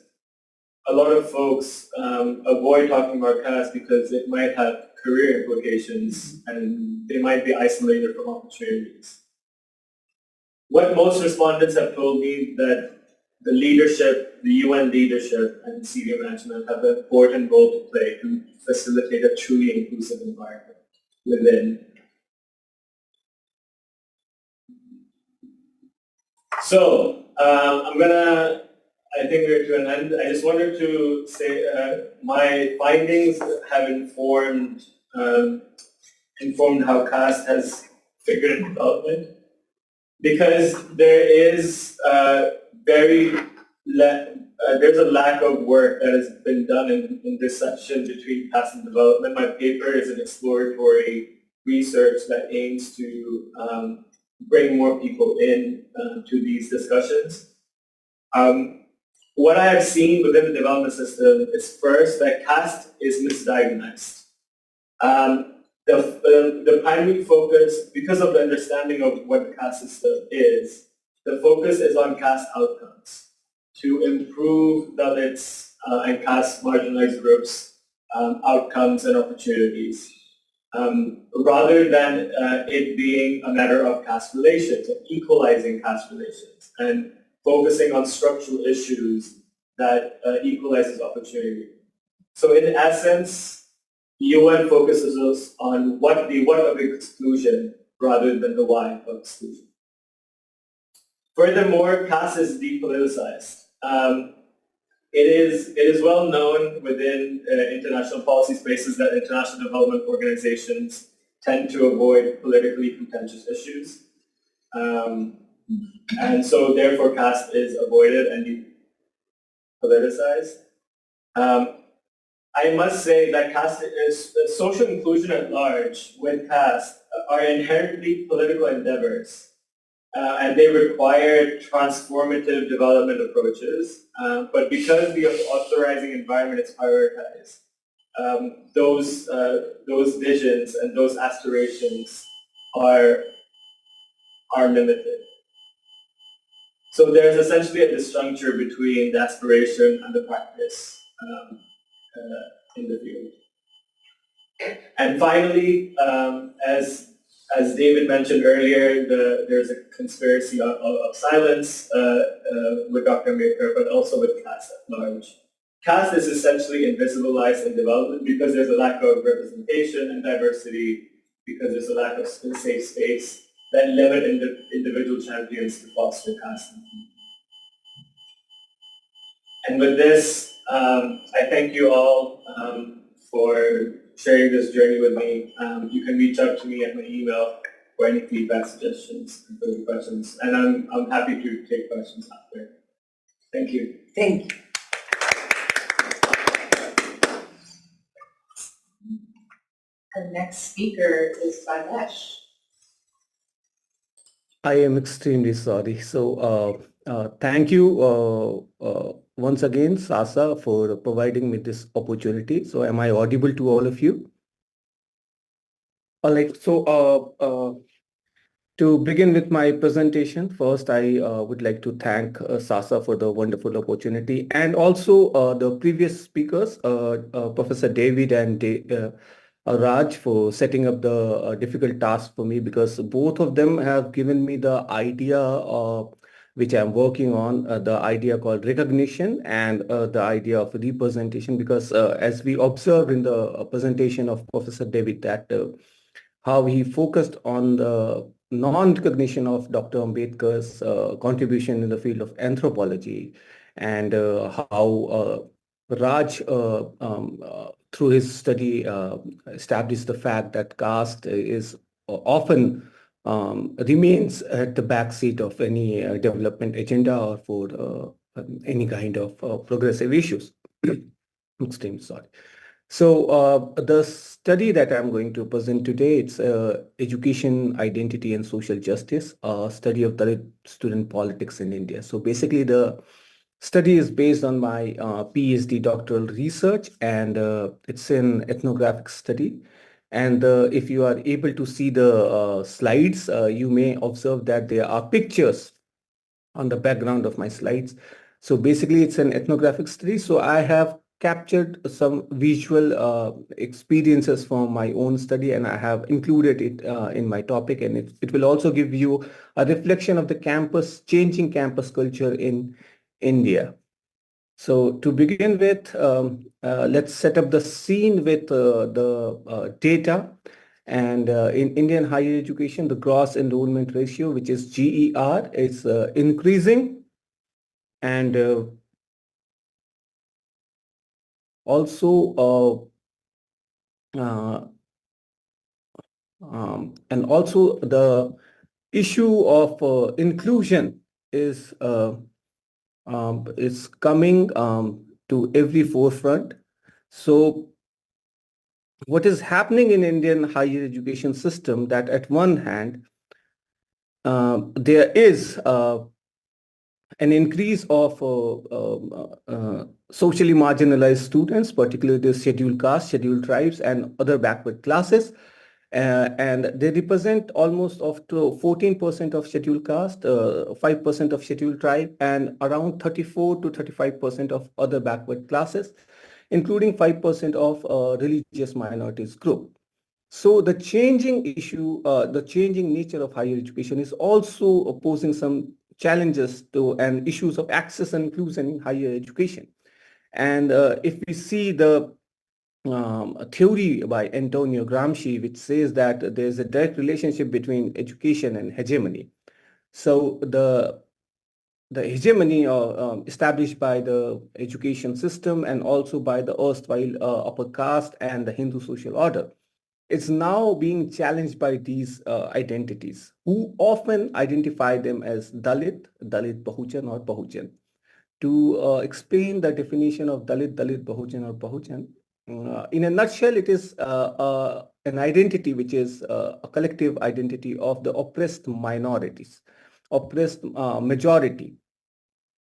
a lot of folks avoid talking about caste because it might have career implications and they might be isolated from opportunities. What most respondents have told me that the leadership, the UN leadership and senior management have an important role to play to facilitate a truly inclusive environment. within. So I think we're to an end. I just wanted to say my findings have informed how Caste has figured in development, because there is there's a lack of work that has been done in this section between Caste and development. My paper is an exploratory research that aims to bring more people in to these discussions. What I have seen within the development system is first that Caste is misdiagnosed. The primary focus, because of the understanding of what the caste system is, the focus is on caste outcomes to improve Dalits and caste marginalized groups outcomes and opportunities, rather than it being a matter of caste relations, of equalizing caste relations, and focusing on structural issues that equalizes opportunity. So in essence, UN focuses on the what of exclusion rather than the why of exclusion. Furthermore, caste is depoliticized. It is well known within international policy spaces that international development organizations tend to avoid politically contentious issues. And so therefore caste is avoided and depoliticized. I must say that caste is social inclusion at large with caste are inherently political endeavors, and they require transformative development approaches. But because the authorizing environment is prioritized, those visions and those aspirations are limited. So there's essentially a disjuncture between the aspiration and the practice in the field. And finally, as David mentioned earlier, there's a conspiracy of silence with Dr. Ambedkar, but also with caste at large. Caste is essentially invisibilized in development because there's a lack of representation and diversity, because there's a lack of safe space that limit individual champions to foster caste. And with this, I thank you all for sharing this journey with me. You can reach out to me at my email for any feedback, suggestions, and further questions. And I'm happy to take questions after. Thank you. Thank you. Our next speaker is Bagesh. I am extremely sorry. So thank you once again, SASA, for providing me this opportunity. So am I audible to all of you? All right. So to begin with my presentation, first I would like to thank SASA for the wonderful opportunity, and also the previous speakers, Professor David and Raj, for setting up the difficult task for me, because both of them have given me the idea which I'm working on, the idea called recognition and the idea of representation, because as we observed in the presentation of Professor David, that how he focused on the non-recognition of Dr. Ambedkar's contribution in the field of anthropology, and how Raj, through his study, established the fact that caste is often remains at the backseat of any development agenda or for any kind of progressive issues. Extreme sorry. So the study that I'm going to present today, it's Education, Identity and Social Justice, a study of Dalit student politics in India. So basically the study is based on my PhD doctoral research, and it's an ethnographic study. And if you are able to see the slides, you may observe that there are pictures on the background of my slides. So basically it's an ethnographic study. So I have captured some visual experiences from my own study, and I have included it in my topic, and it will also give you a reflection of the changing campus culture in India. So to begin with, let's set up the scene with the data. And in Indian higher education, the gross enrollment ratio, which is GER, is increasing. And also the issue of inclusion is coming to every forefront. So what is happening in Indian higher education system, that at one hand there is an increase of socially marginalized students, particularly the scheduled caste, scheduled tribes, and other backward classes. And they represent almost of 14% of scheduled caste, 5% of scheduled tribe, and around 34 to 35% of other backward classes, including 5% of religious minorities group. So the changing issue, the changing nature of higher education is also posing some challenges to and issues of access and inclusion in higher education. And if we see the a theory by Antonio Gramsci, which says that there's a direct relationship between education and hegemony. So the hegemony established by the education system and also by the erstwhile upper caste and the Hindu social order, it's now being challenged by these identities, who often identify them as Dalit, Dalit Bahujan, or Bahujan. To explain the definition of Dalit, Dalit, Bahujan, or Bahujan, in a nutshell, it is an identity which is a collective identity of the oppressed minorities, oppressed majority.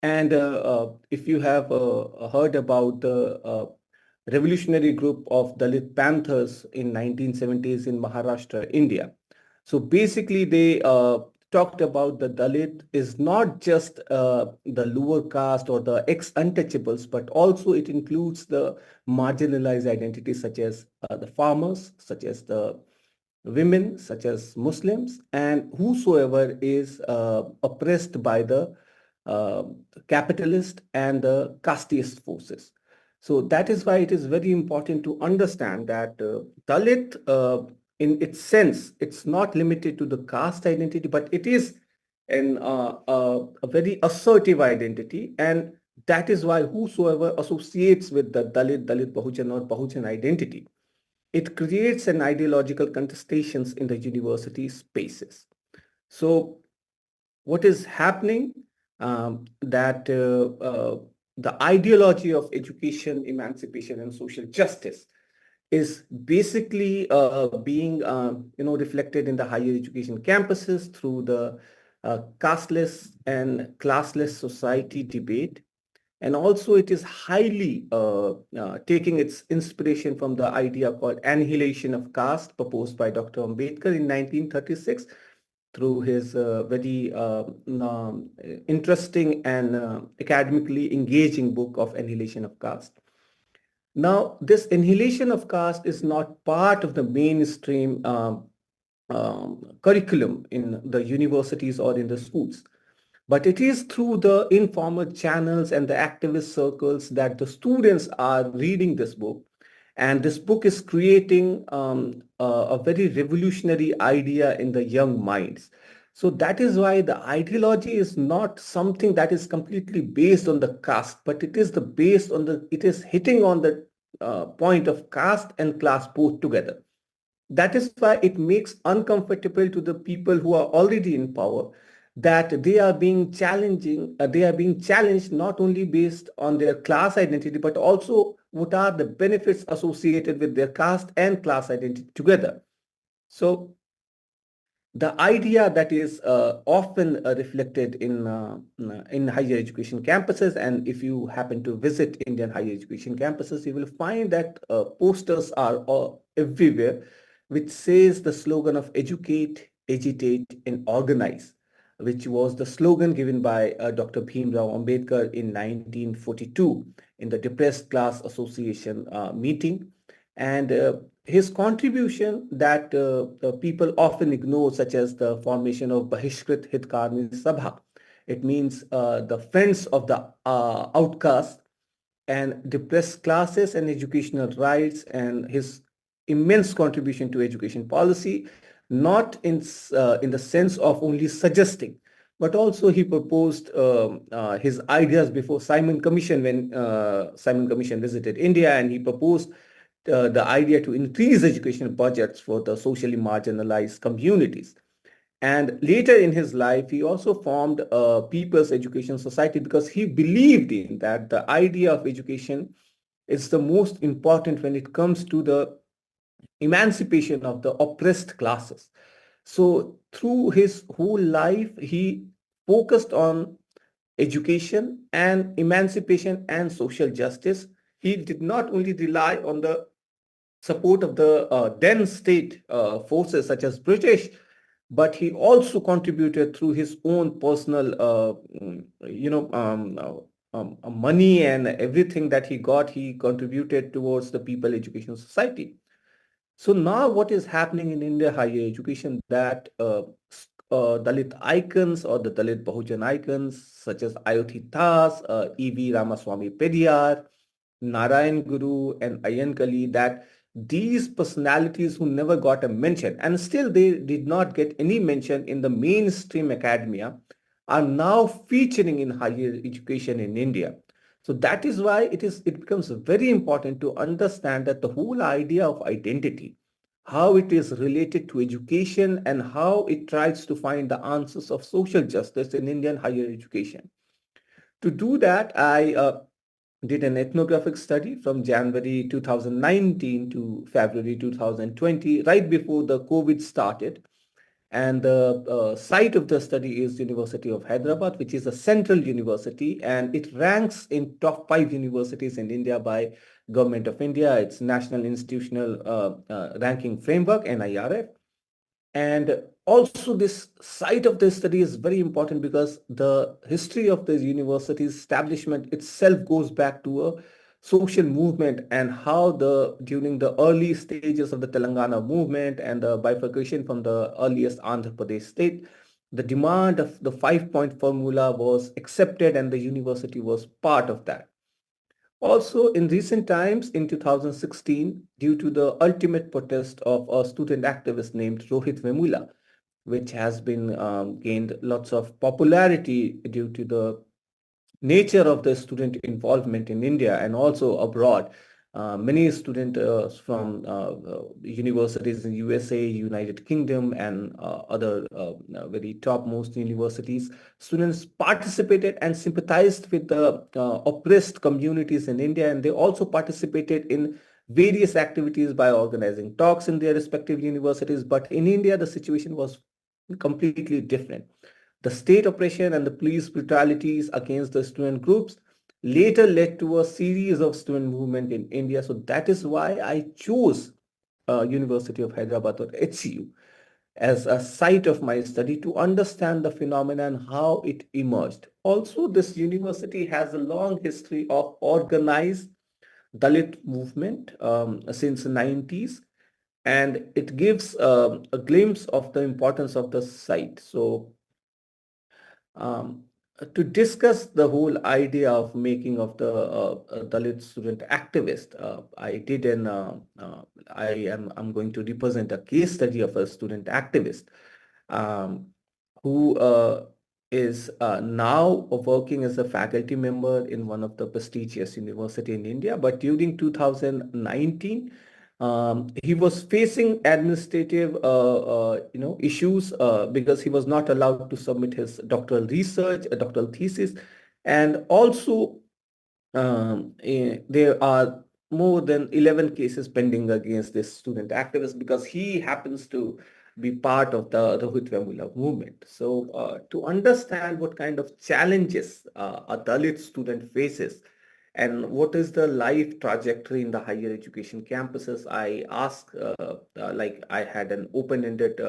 And if you have heard about the revolutionary group of Dalit Panthers in 1970s in Maharashtra, India. So basically, they talked about the Dalit is not just the lower caste or the ex-untouchables, but also it includes the marginalized identities such as the farmers, such as the women, such as Muslims, and whosoever is oppressed by the uh, capitalist and the casteist forces. So that is why it is very important to understand that Dalit, in its sense, it's not limited to the caste identity, but it is a very assertive identity. And that is why whosoever associates with the Dalit, Dalit Bahujan, or Bahujan identity, it creates an ideological contestations in the university spaces. So what is happening, that the ideology of education, emancipation, and social justice is basically being reflected in the higher education campuses through the casteless and classless society debate. And also it is highly taking its inspiration from the idea called annihilation of caste proposed by Dr. Ambedkar in 1936 through his very interesting and academically engaging book of Annihilation of Caste. Now, this annihilation of caste is not part of the mainstream curriculum in the universities or in the schools. But it is through the informal channels and the activist circles that the students are reading this book. And this book is creating a very revolutionary idea in the young minds. So that is why the ideology is not something that is completely based on the caste, but it is it is hitting on the point of caste and class both together. That is why it makes uncomfortable to the people who are already in power, that they are being challenged not only based on their class identity, but also what are the benefits associated with their caste and class identity together. So the idea that is often reflected in higher education campuses, and if you happen to visit Indian higher education campuses, you will find that posters are everywhere, which says the slogan of educate, agitate, and organize, which was the slogan given by Dr. Bhimrao Ambedkar in 1942 in the Depressed Class Association meeting. And his contribution that people often ignore, such as the formation of Bahishkrit Hitkarni Sabha. It means the friends of the outcast and depressed classes and educational rights, and his immense contribution to education policy, not in the sense of only suggesting, but also he proposed his ideas before Simon Commission when Simon Commission visited India, and he proposed the idea to increase educational budgets for the socially marginalized communities. And later in his life, he also formed a People's Education Society because he believed in that the idea of education is the most important when it comes to the emancipation of the oppressed classes. So through his whole life, he focused on education and emancipation and social justice. He did not only rely on the support of the then state forces such as British, but he also contributed through his own personal, money and everything that he got. He contributed towards the People Education Society. So now what is happening in India higher education that Dalit icons or the Dalit Bahujan icons such as Ayothi Das, E.V. Ramaswamy Pediyar, Narayan Guru and Ayan Kali, that these personalities who never got a mention and still they did not get any mention in the mainstream academia are now featuring in higher education in India. So that is why it becomes very important to understand that the whole idea of identity, how it is related to education and how it tries to find the answers of social justice in Indian higher education. To do that, I did an ethnographic study from January 2019 to February 2020, right before the COVID started. And the site of the study is University of Hyderabad, which is a central university, and it ranks in top 5 universities in India by Government of India. It's National Institutional Ranking Framework, NIRF. And also this site of the study is very important because the history of the university's establishment itself goes back to a social movement and how during the early stages of the Telangana movement and the bifurcation from the earliest Andhra Pradesh state, the demand of the 5-point formula was accepted and the university was part of that. Also, in recent times, in 2016, due to the ultimate protest of a student activist named Rohit Vemula, which has been gained lots of popularity due to the nature of the student involvement in India and also abroad. Many students from universities in USA, United Kingdom, and other very topmost universities, students participated and sympathized with the oppressed communities in India, and they also participated in various activities by organizing talks in their respective universities. But in India, the situation was completely different. The state oppression and the police brutalities against the student groups later led to a series of student movement in India. So that is why I chose University of Hyderabad or HCU as a site of my study to understand the phenomenon, how it emerged. Also, this university has a long history of organized Dalit movement since the 90s, and it gives a glimpse of the importance of the site. So um, to discuss the whole idea of making of the Dalit student activist, I'm going to represent a case study of a student activist um, who is now working as a faculty member in one of the prestigious university in India. But during 2019, he was facing administrative, issues because he was not allowed to submit his doctoral research, a doctoral thesis, and also there are more than 11 cases pending against this student activist because he happens to be part of the Rohit Vemula movement. So to understand what kind of challenges a Dalit student faces and what is the life trajectory in the higher education campuses, I had an open-ended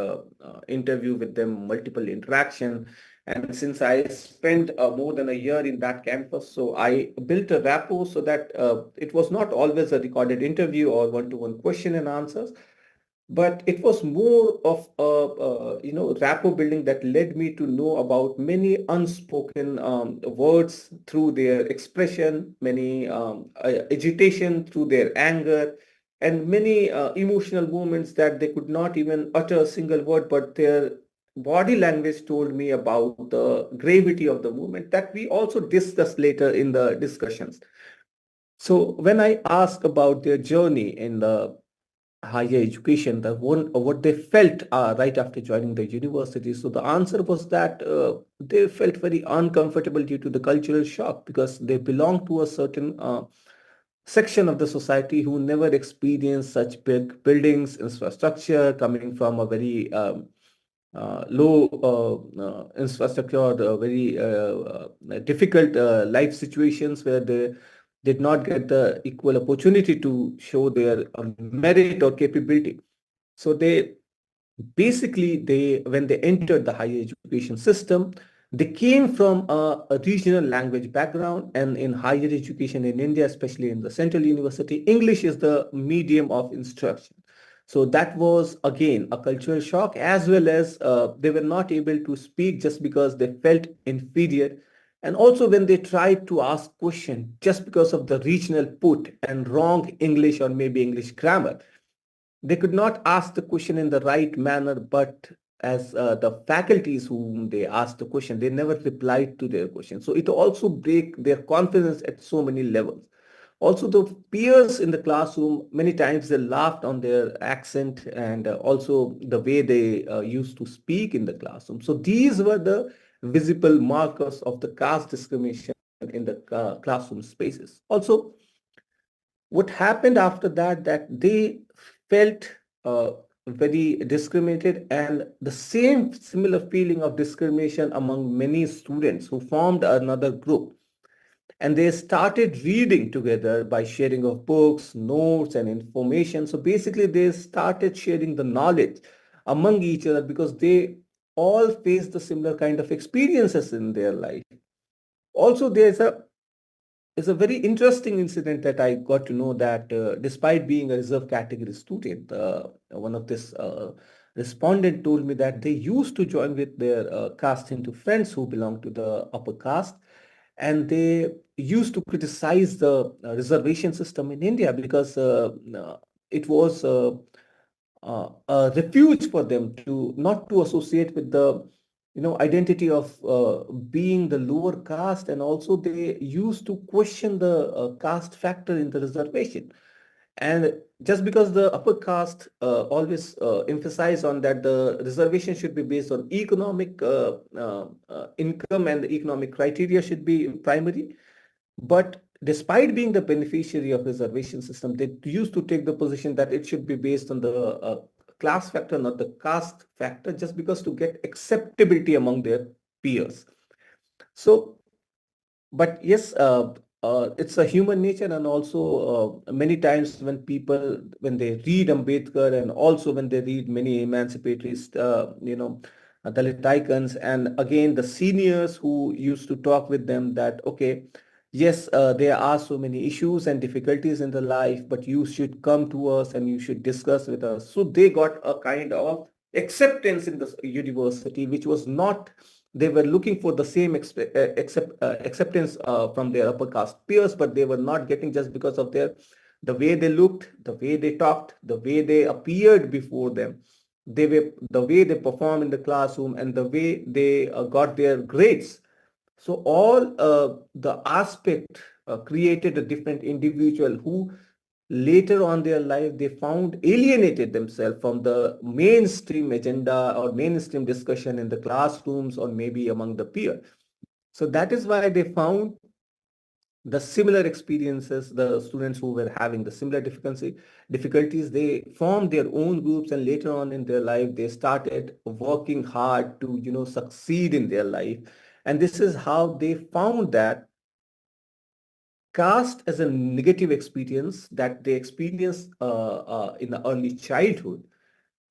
interview with them, multiple interaction. And since I spent more than a year in that campus, so I built a rapport so that it was not always a recorded interview or one-to-one question and answers, but it was more of rapport building that led me to know about many unspoken words through their expression, many agitation through their anger, and many emotional moments that they could not even utter a single word, but their body language told me about the gravity of the moment that we also discussed later in the discussions. So when I ask about their journey in the higher education, the one what they felt right after joining the university, so the answer was that they felt very uncomfortable due to the cultural shock because they belong to a certain section of the society who never experienced such big buildings, infrastructure, coming from a very low infrastructure, or very difficult life situations where they did not get the equal opportunity to show their merit or capability. So they basically, they when they entered the higher education system, they came from a regional language background, and in higher education in India, especially in the central university, English is the medium of instruction. So that was again a cultural shock, as well as they were not able to speak just because they felt inferior. And also when they tried to ask question just because of the regional put and wrong English or maybe English grammar, they could not ask the question in the right manner, but as the faculties whom they asked the question, they never replied to their question. So it also break their confidence at so many levels. Also, the peers in the classroom, many times they laughed on their accent, and also the way they used to speak in the classroom. So these were the visible markers of the caste discrimination in the classroom spaces. Also, what happened after that, that they felt very discriminated, and the same similar feeling of discrimination among many students who formed another group, and they started reading together by sharing of books, notes, and information. So basically they started sharing the knowledge among each other because they all faced the similar kind of experiences in their life. Also, it's a very interesting incident that I got to know that despite being a reserve category student, one of this respondent told me that they used to join with their caste into friends who belong to the upper caste, and they used to criticize the reservation system in India because it was a refuge for them to not to associate with the identity of being the lower caste, and also they used to question the caste factor in the reservation. And just because the upper caste always emphasize on that the reservation should be based on economic income, and the economic criteria should be primary, but despite being the beneficiary of reservation system, they used to take the position that it should be based on the class factor, not the caste factor, just because to get acceptability among their peers. So, but yes, it's a human nature, and also many times when people, when they read Ambedkar, and also when they read many emancipatory, Dalit icons, and again the seniors who used to talk with them that okay, yes, there are so many issues and difficulties in the life, but you should come to us and you should discuss with us. So they got a kind of acceptance in the university, which was not, they were looking for the same acceptance from their upper caste peers, but they were not getting just because of their the way they looked, the way they talked, the way they appeared before them, they were the way they performed in the classroom, and the way they got their grades. So all the aspect created a different individual who later on their life they found alienated themselves from the mainstream agenda or mainstream discussion in the classrooms or maybe among the peer. So that is why they found the similar experiences, the students who were having the similar difficulties, they formed their own groups, and later on in their life they started working hard to succeed in their life. And this is how they found that caste as a negative experience that they experience in the early childhood,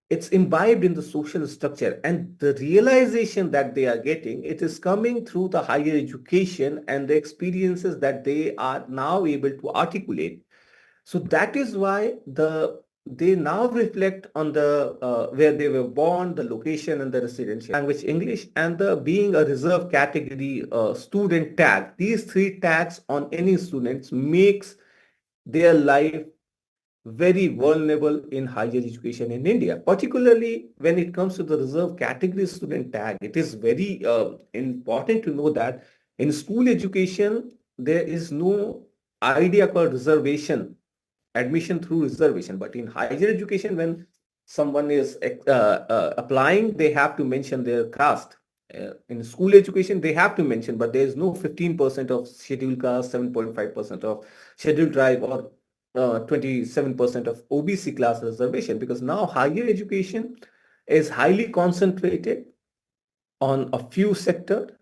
it's imbibed in the social structure, and the realization that they are getting, it is coming through the higher education and the experiences that they are now able to articulate. So that is why they now reflect on the where they were born, the location, and the residential language English, and the being a reserve category student tag. These three tags on any students makes their life very vulnerable in higher education in India, particularly when it comes to the reserve category student tag. It is very important to know that in school education, there is no idea called reservation, admission through reservation. But in higher education, when someone is applying, they have to mention their caste. In school education, they have to mention, but there is no 15% of scheduled caste, 7.5% of scheduled tribe, or 27% of OBC class reservation, because now higher education is highly concentrated on a few sector,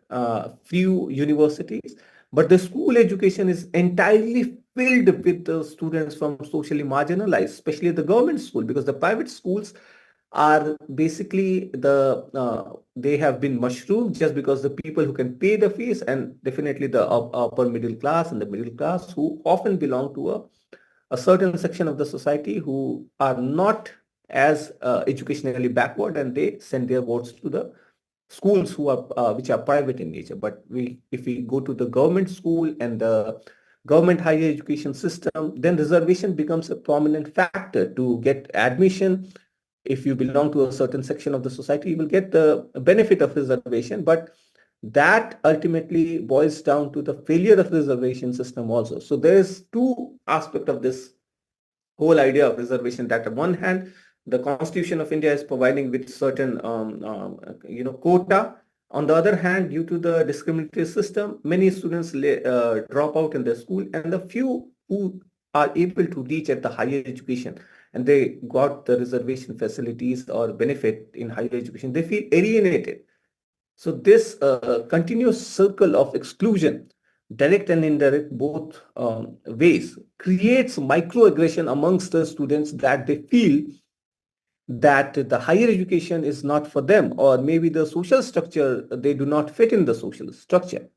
few universities, but the school education is entirely filled with the students from socially marginalized, especially the government school, because the private schools are basically they have been mushroomed just because the people who can pay the fees, and definitely the upper middle class and the middle class, who often belong to a certain section of the society who are not as educationally backward, and they send their votes to the schools who are which are private in nature. But if we go to the government school and the government higher education system, then reservation becomes a prominent factor to get admission. If you belong to a certain section of the society, you will get the benefit of reservation, but that ultimately boils down to the failure of reservation system also. So there is two aspects of this whole idea of reservation, that on one hand, the Constitution of India is providing with certain quota. On the other hand, due to the discriminatory system, many students drop out in their school, and the few who are able to reach at the higher education and they got the reservation facilities or benefit in higher education, they feel alienated. So this continuous circle of exclusion, direct and indirect, both ways, creates microaggression amongst the students, that they feel that the higher education is not for them, or maybe the social structure, they do not fit in the social structure.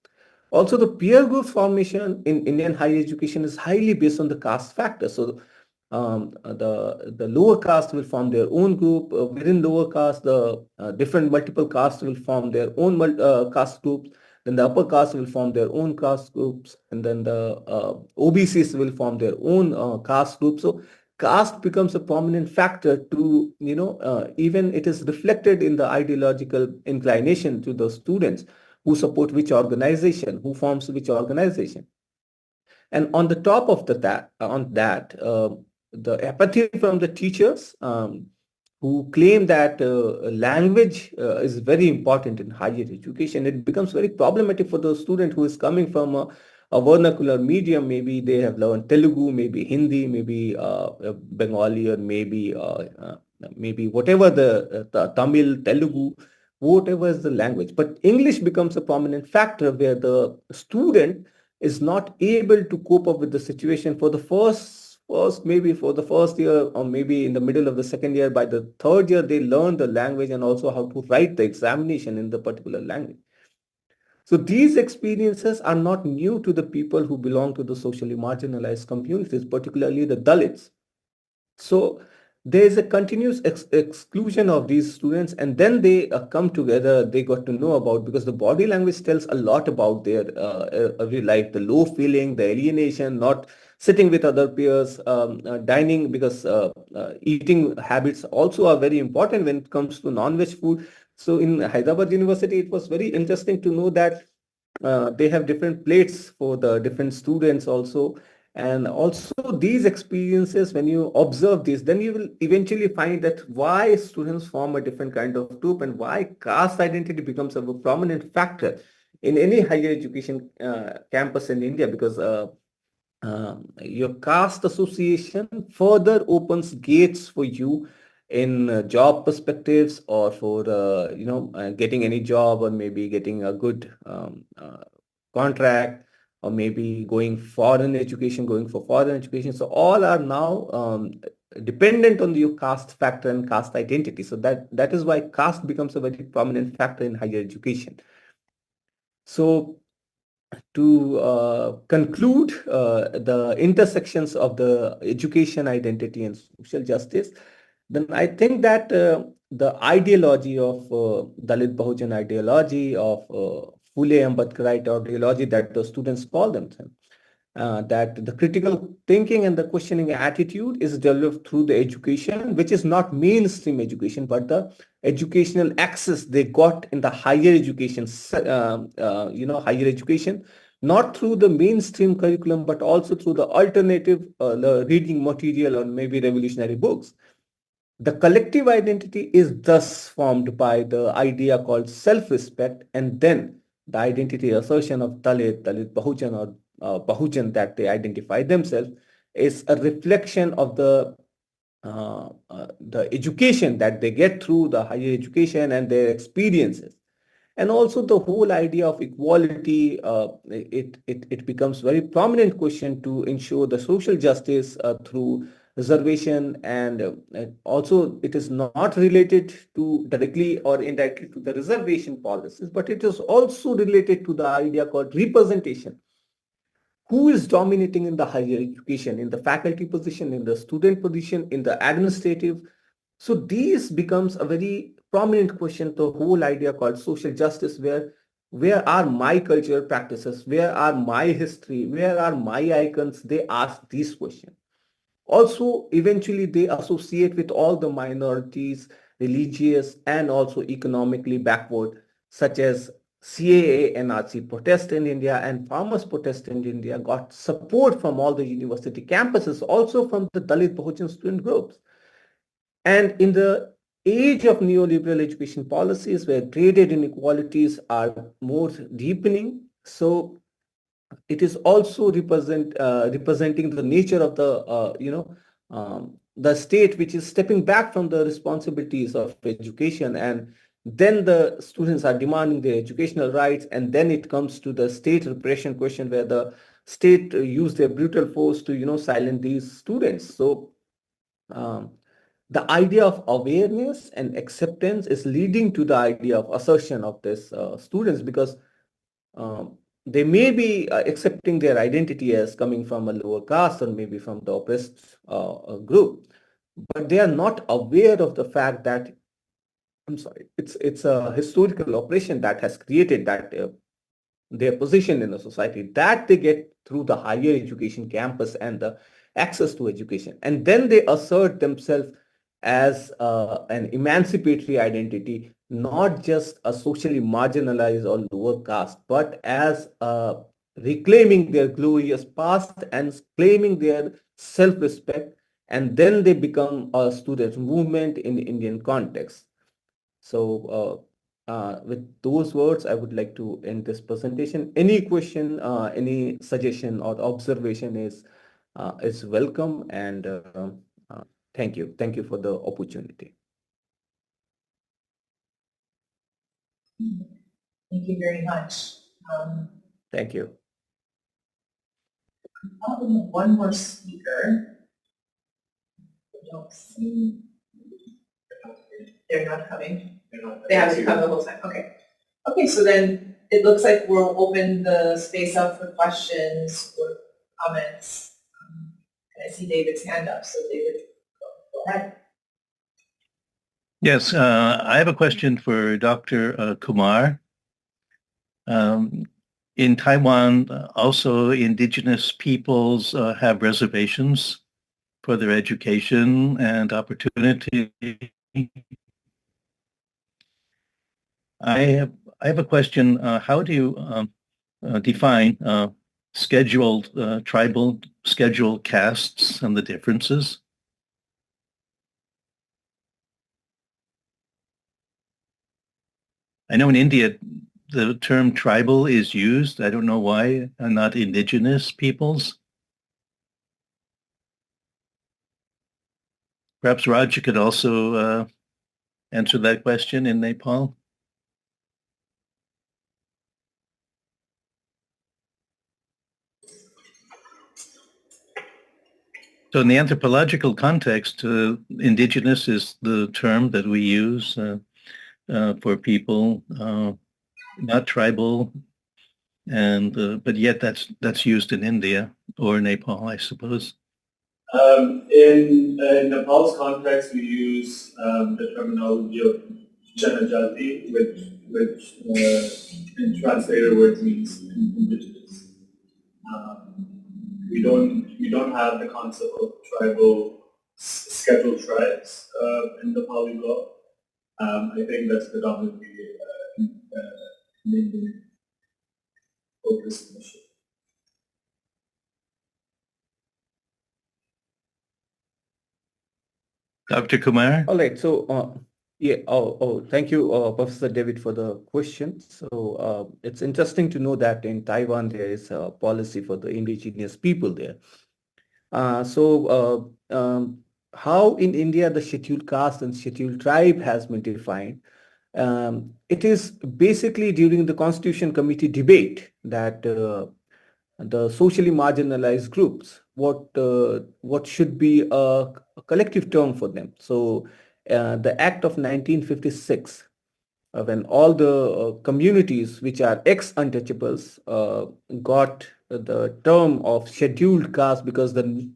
Also, the peer group formation in Indian higher education is highly based on the caste factor. So the lower caste will form their own group. Within lower caste, the different multiple castes will form their own caste groups. Then the upper caste will form their own caste groups, and then the OBCs will form their own caste groups. So caste becomes a prominent factor to, even it is reflected in the ideological inclination to the students, who support which organization, who forms which organization. And on the top of the apathy from the teachers, who claim that language is very important in higher education. It becomes very problematic for the student who is coming from a vernacular medium. Maybe they have learned Telugu, maybe Hindi, maybe Bengali, or maybe whatever the Tamil, Telugu, whatever is the language. But English becomes a prominent factor where the student is not able to cope up with the situation for the maybe for the first year, or maybe in the middle of the second year. By the third year, they learn the language and also how to write the examination in the particular language. So these experiences are not new to the people who belong to the socially marginalized communities, particularly the Dalits. So there is a continuous exclusion of these students, and then they come together, they got to know about, because the body language tells a lot about their every life, the low feeling, the alienation, not sitting with other peers, dining, because eating habits also are very important when it comes to non-veg food. So in Hyderabad University, it was very interesting to know that they have different plates for the different students also. And also these experiences, when you observe this, then you will eventually find that why students form a different kind of group, and why caste identity becomes a prominent factor in any higher education campus in India, because your caste association further opens gates for you in job perspectives, or for getting any job, or maybe getting a good contract, or maybe going for foreign education. So all are now dependent on your caste factor and caste identity. So that is why caste becomes a very prominent factor in higher education. So to conclude the intersections of the education identity and social justice, then I think that the ideology of Dalit Bahujan ideology, of Phule Ambedkarite ideology that the students call themselves, that the critical thinking and the questioning attitude is developed through the education, which is not mainstream education, but the educational access they got in the higher education, higher education, not through the mainstream curriculum, but also through the alternative the reading material or maybe revolutionary books. The collective identity is thus formed by the idea called self-respect, and then the identity assertion of Dalit Bahujan, or Bahujan that they identify themselves, is a reflection of the education that they get through the higher education and their experiences. And also the whole idea of equality, it becomes very prominent question to ensure the social justice through reservation, and also it is not related to directly or indirectly to the reservation policies, but it is also related to the idea called representation. Who is dominating in the higher education, in the faculty position, in the student position, in the administrative? So these becomes a very prominent question, the whole idea called social justice, where are my cultural practices, where are my history, where are my icons? They ask these questions. Also, eventually they associate with all the minorities, religious and also economically backward, such as CAA, NRC protest in India and farmers protest in India got support from all the university campuses, also from the Dalit Bahujan student groups. And in the age of neoliberal education policies where graded inequalities are more deepening, so it is also representing the nature of the state, which is stepping back from the responsibilities of education, and then the students are demanding their educational rights, and then it comes to the state repression question where the state use their brutal force to silence these students. So um, the idea of awareness and acceptance is leading to the idea of assertion of these students, because um, they may be accepting their identity as coming from a lower caste or maybe from the oppressed group, but they are not aware of the fact that, I'm sorry, it's a historical oppression that has created that their position in the society that they get through the higher education campus and the access to education, and then they assert themselves as an emancipatory identity, not just a socially marginalized or lower caste, but as reclaiming their glorious past and claiming their self-respect, and then they become a student movement in the Indian context. So with those words, I would like to end this presentation. Any question, any suggestion or observation is welcome, and thank you. Thank you for the opportunity. Thank you very much. Thank you. One more speaker. I don't see. They're not coming. They haven't come the whole time. Okay. Okay, so then it looks like we'll open the space up for questions or comments. And I see David's hand up, so David, go ahead. Yes, I have a question for Dr. Kumar. In Taiwan, also indigenous peoples have reservations for their education and opportunity. I have a question. How do you define tribal scheduled castes and the differences? I know in India the term tribal is used. I don't know why, not indigenous peoples. Perhaps Raj could also answer that question in Nepal. So in the anthropological context, indigenous is the term that we use for people, not tribal, and but yet that's used in India or Nepal, I suppose. In Nepal's context, we use the terminology of Janajati, which in translated words means indigenous. we don't have the concept of tribal scheduled tribes in the Pali law. I think that's predominantly an Indian focused issue. Dr. Kumar? All right. So, yeah. Thank you, Professor David, for the question. So, it's interesting to know that in Taiwan there is a policy for the indigenous people there. How in India the scheduled caste and scheduled tribe has been defined? It is basically during the Constitution Committee debate that the socially marginalized groups, what should be a collective term for them. So the Act of 1956, when all the communities which are ex-untouchables got the term of scheduled caste, because the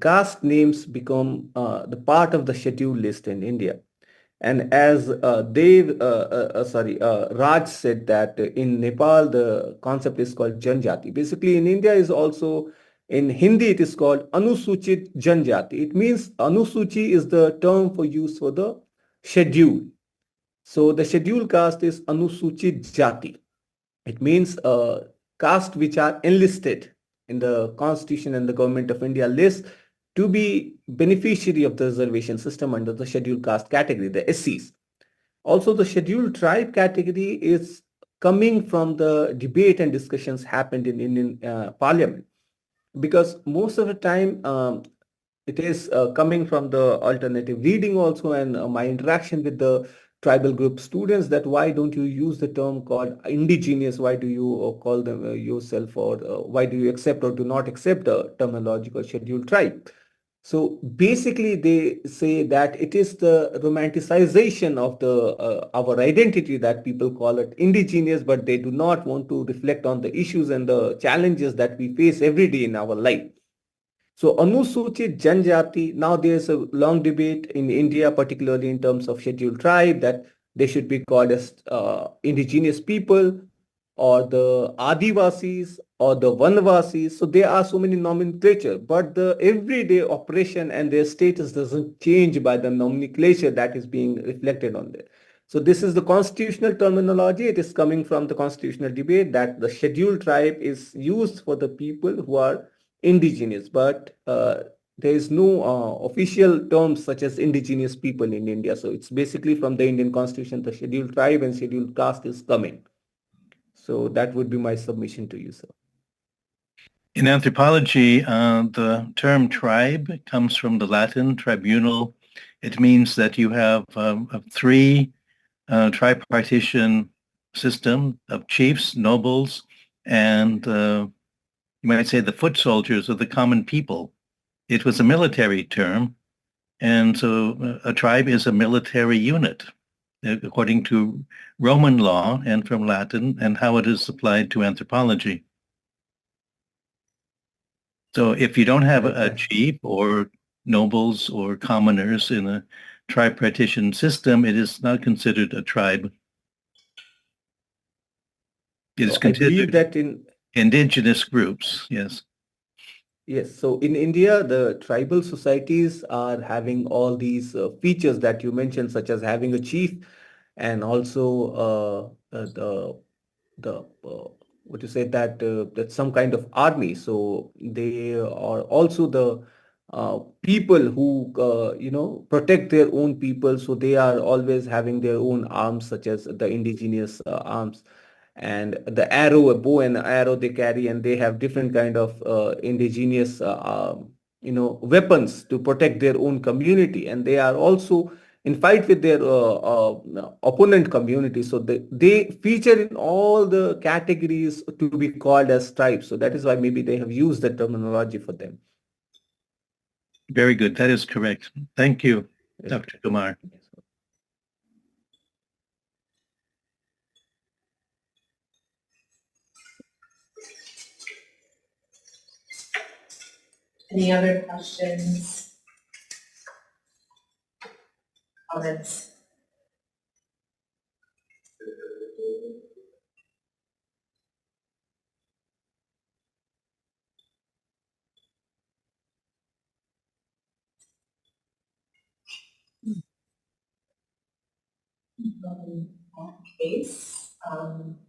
caste names become the part of the scheduled list in India. And as Raj said that in Nepal, the concept is called Janjati. Basically, in India is also, in Hindi, it is called Anusuchit Janjati. It means Anusuchi is the term for use for the schedule. So the scheduled caste is Anusuchit Jati. It means caste which are enlisted in the Constitution and the Government of India list to be beneficiary of the reservation system under the scheduled caste category, the SCs. Also, the scheduled tribe category is coming from the debate and discussions happened in Indian Parliament, because most of the time it is coming from the alternative reading also, and my interaction with the tribal group students, that why don't you use the term called indigenous, why do you call them yourself, or why do you accept or do not accept the terminological scheduled tribe. So basically they say that it is the romanticization of the our identity that people call it indigenous, but they do not want to reflect on the issues and the challenges that we face every day in our life. So Anusuchit Janjati, now there's a long debate in India, particularly in terms of scheduled tribe, that they should be called as indigenous people, or the Adivasis, or the Vanvasis. So there are so many nomenclature, but the everyday operation and their status doesn't change by the nomenclature that is being reflected on there. So this is the constitutional terminology. It is coming from the constitutional debate that the scheduled tribe is used for the people who are indigenous, but there is no official terms such as indigenous people in India. So it's basically from the Indian Constitution, the scheduled tribe and scheduled caste is coming. So that would be my submission to you, sir. In anthropology, the term tribe comes from the Latin tribunal. It means that you have a three tripartition system of chiefs, nobles, and you might say the foot soldiers of the common people. It was a military term, and so a tribe is a military unit, according to Roman law and from Latin, and how it is applied to anthropology. So if you don't have a chief or nobles or commoners in a tripartition system, it is not considered a tribe. It is So I believe considered that in indigenous groups, yes. Yes, so in India, the tribal societies are having all these features that you mentioned, such as having a chief, and also the what you say that that's some kind of army. So they are also the people who protect their own people. So they are always having their own arms, such as the indigenous arms, and the arrow, a bow and arrow they carry, and they have different kind of indigenous weapons to protect their own community, and they are also in fight with their opponent community. So they feature in all the categories to be called as tribes. So that is why maybe they have used that terminology for them. Very good. That is correct. Thank you, Yes. Dr. Kumar. Any other questions? Comments? case.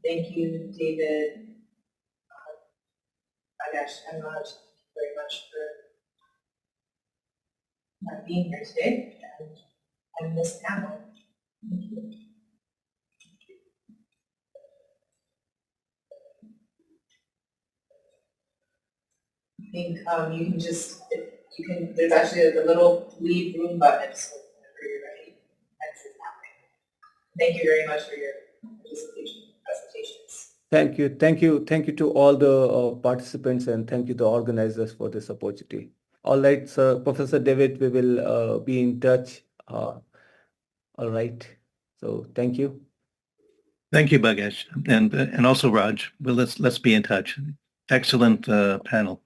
Thank you, David, Bagesh, and Raj, very much for being here today and this panel. Thank you. I think you can just, there's actually a little leave room button, so whenever you're ready, exit that way. Thank you very much for your participation, presentations. Thank you to all the participants, and thank you to the organizers for this opportunity. All right, sir, Professor David, we will be in touch. All right, so thank you. Thank you, Bagesh, and also Raj. Well, let's be in touch. Excellent panel.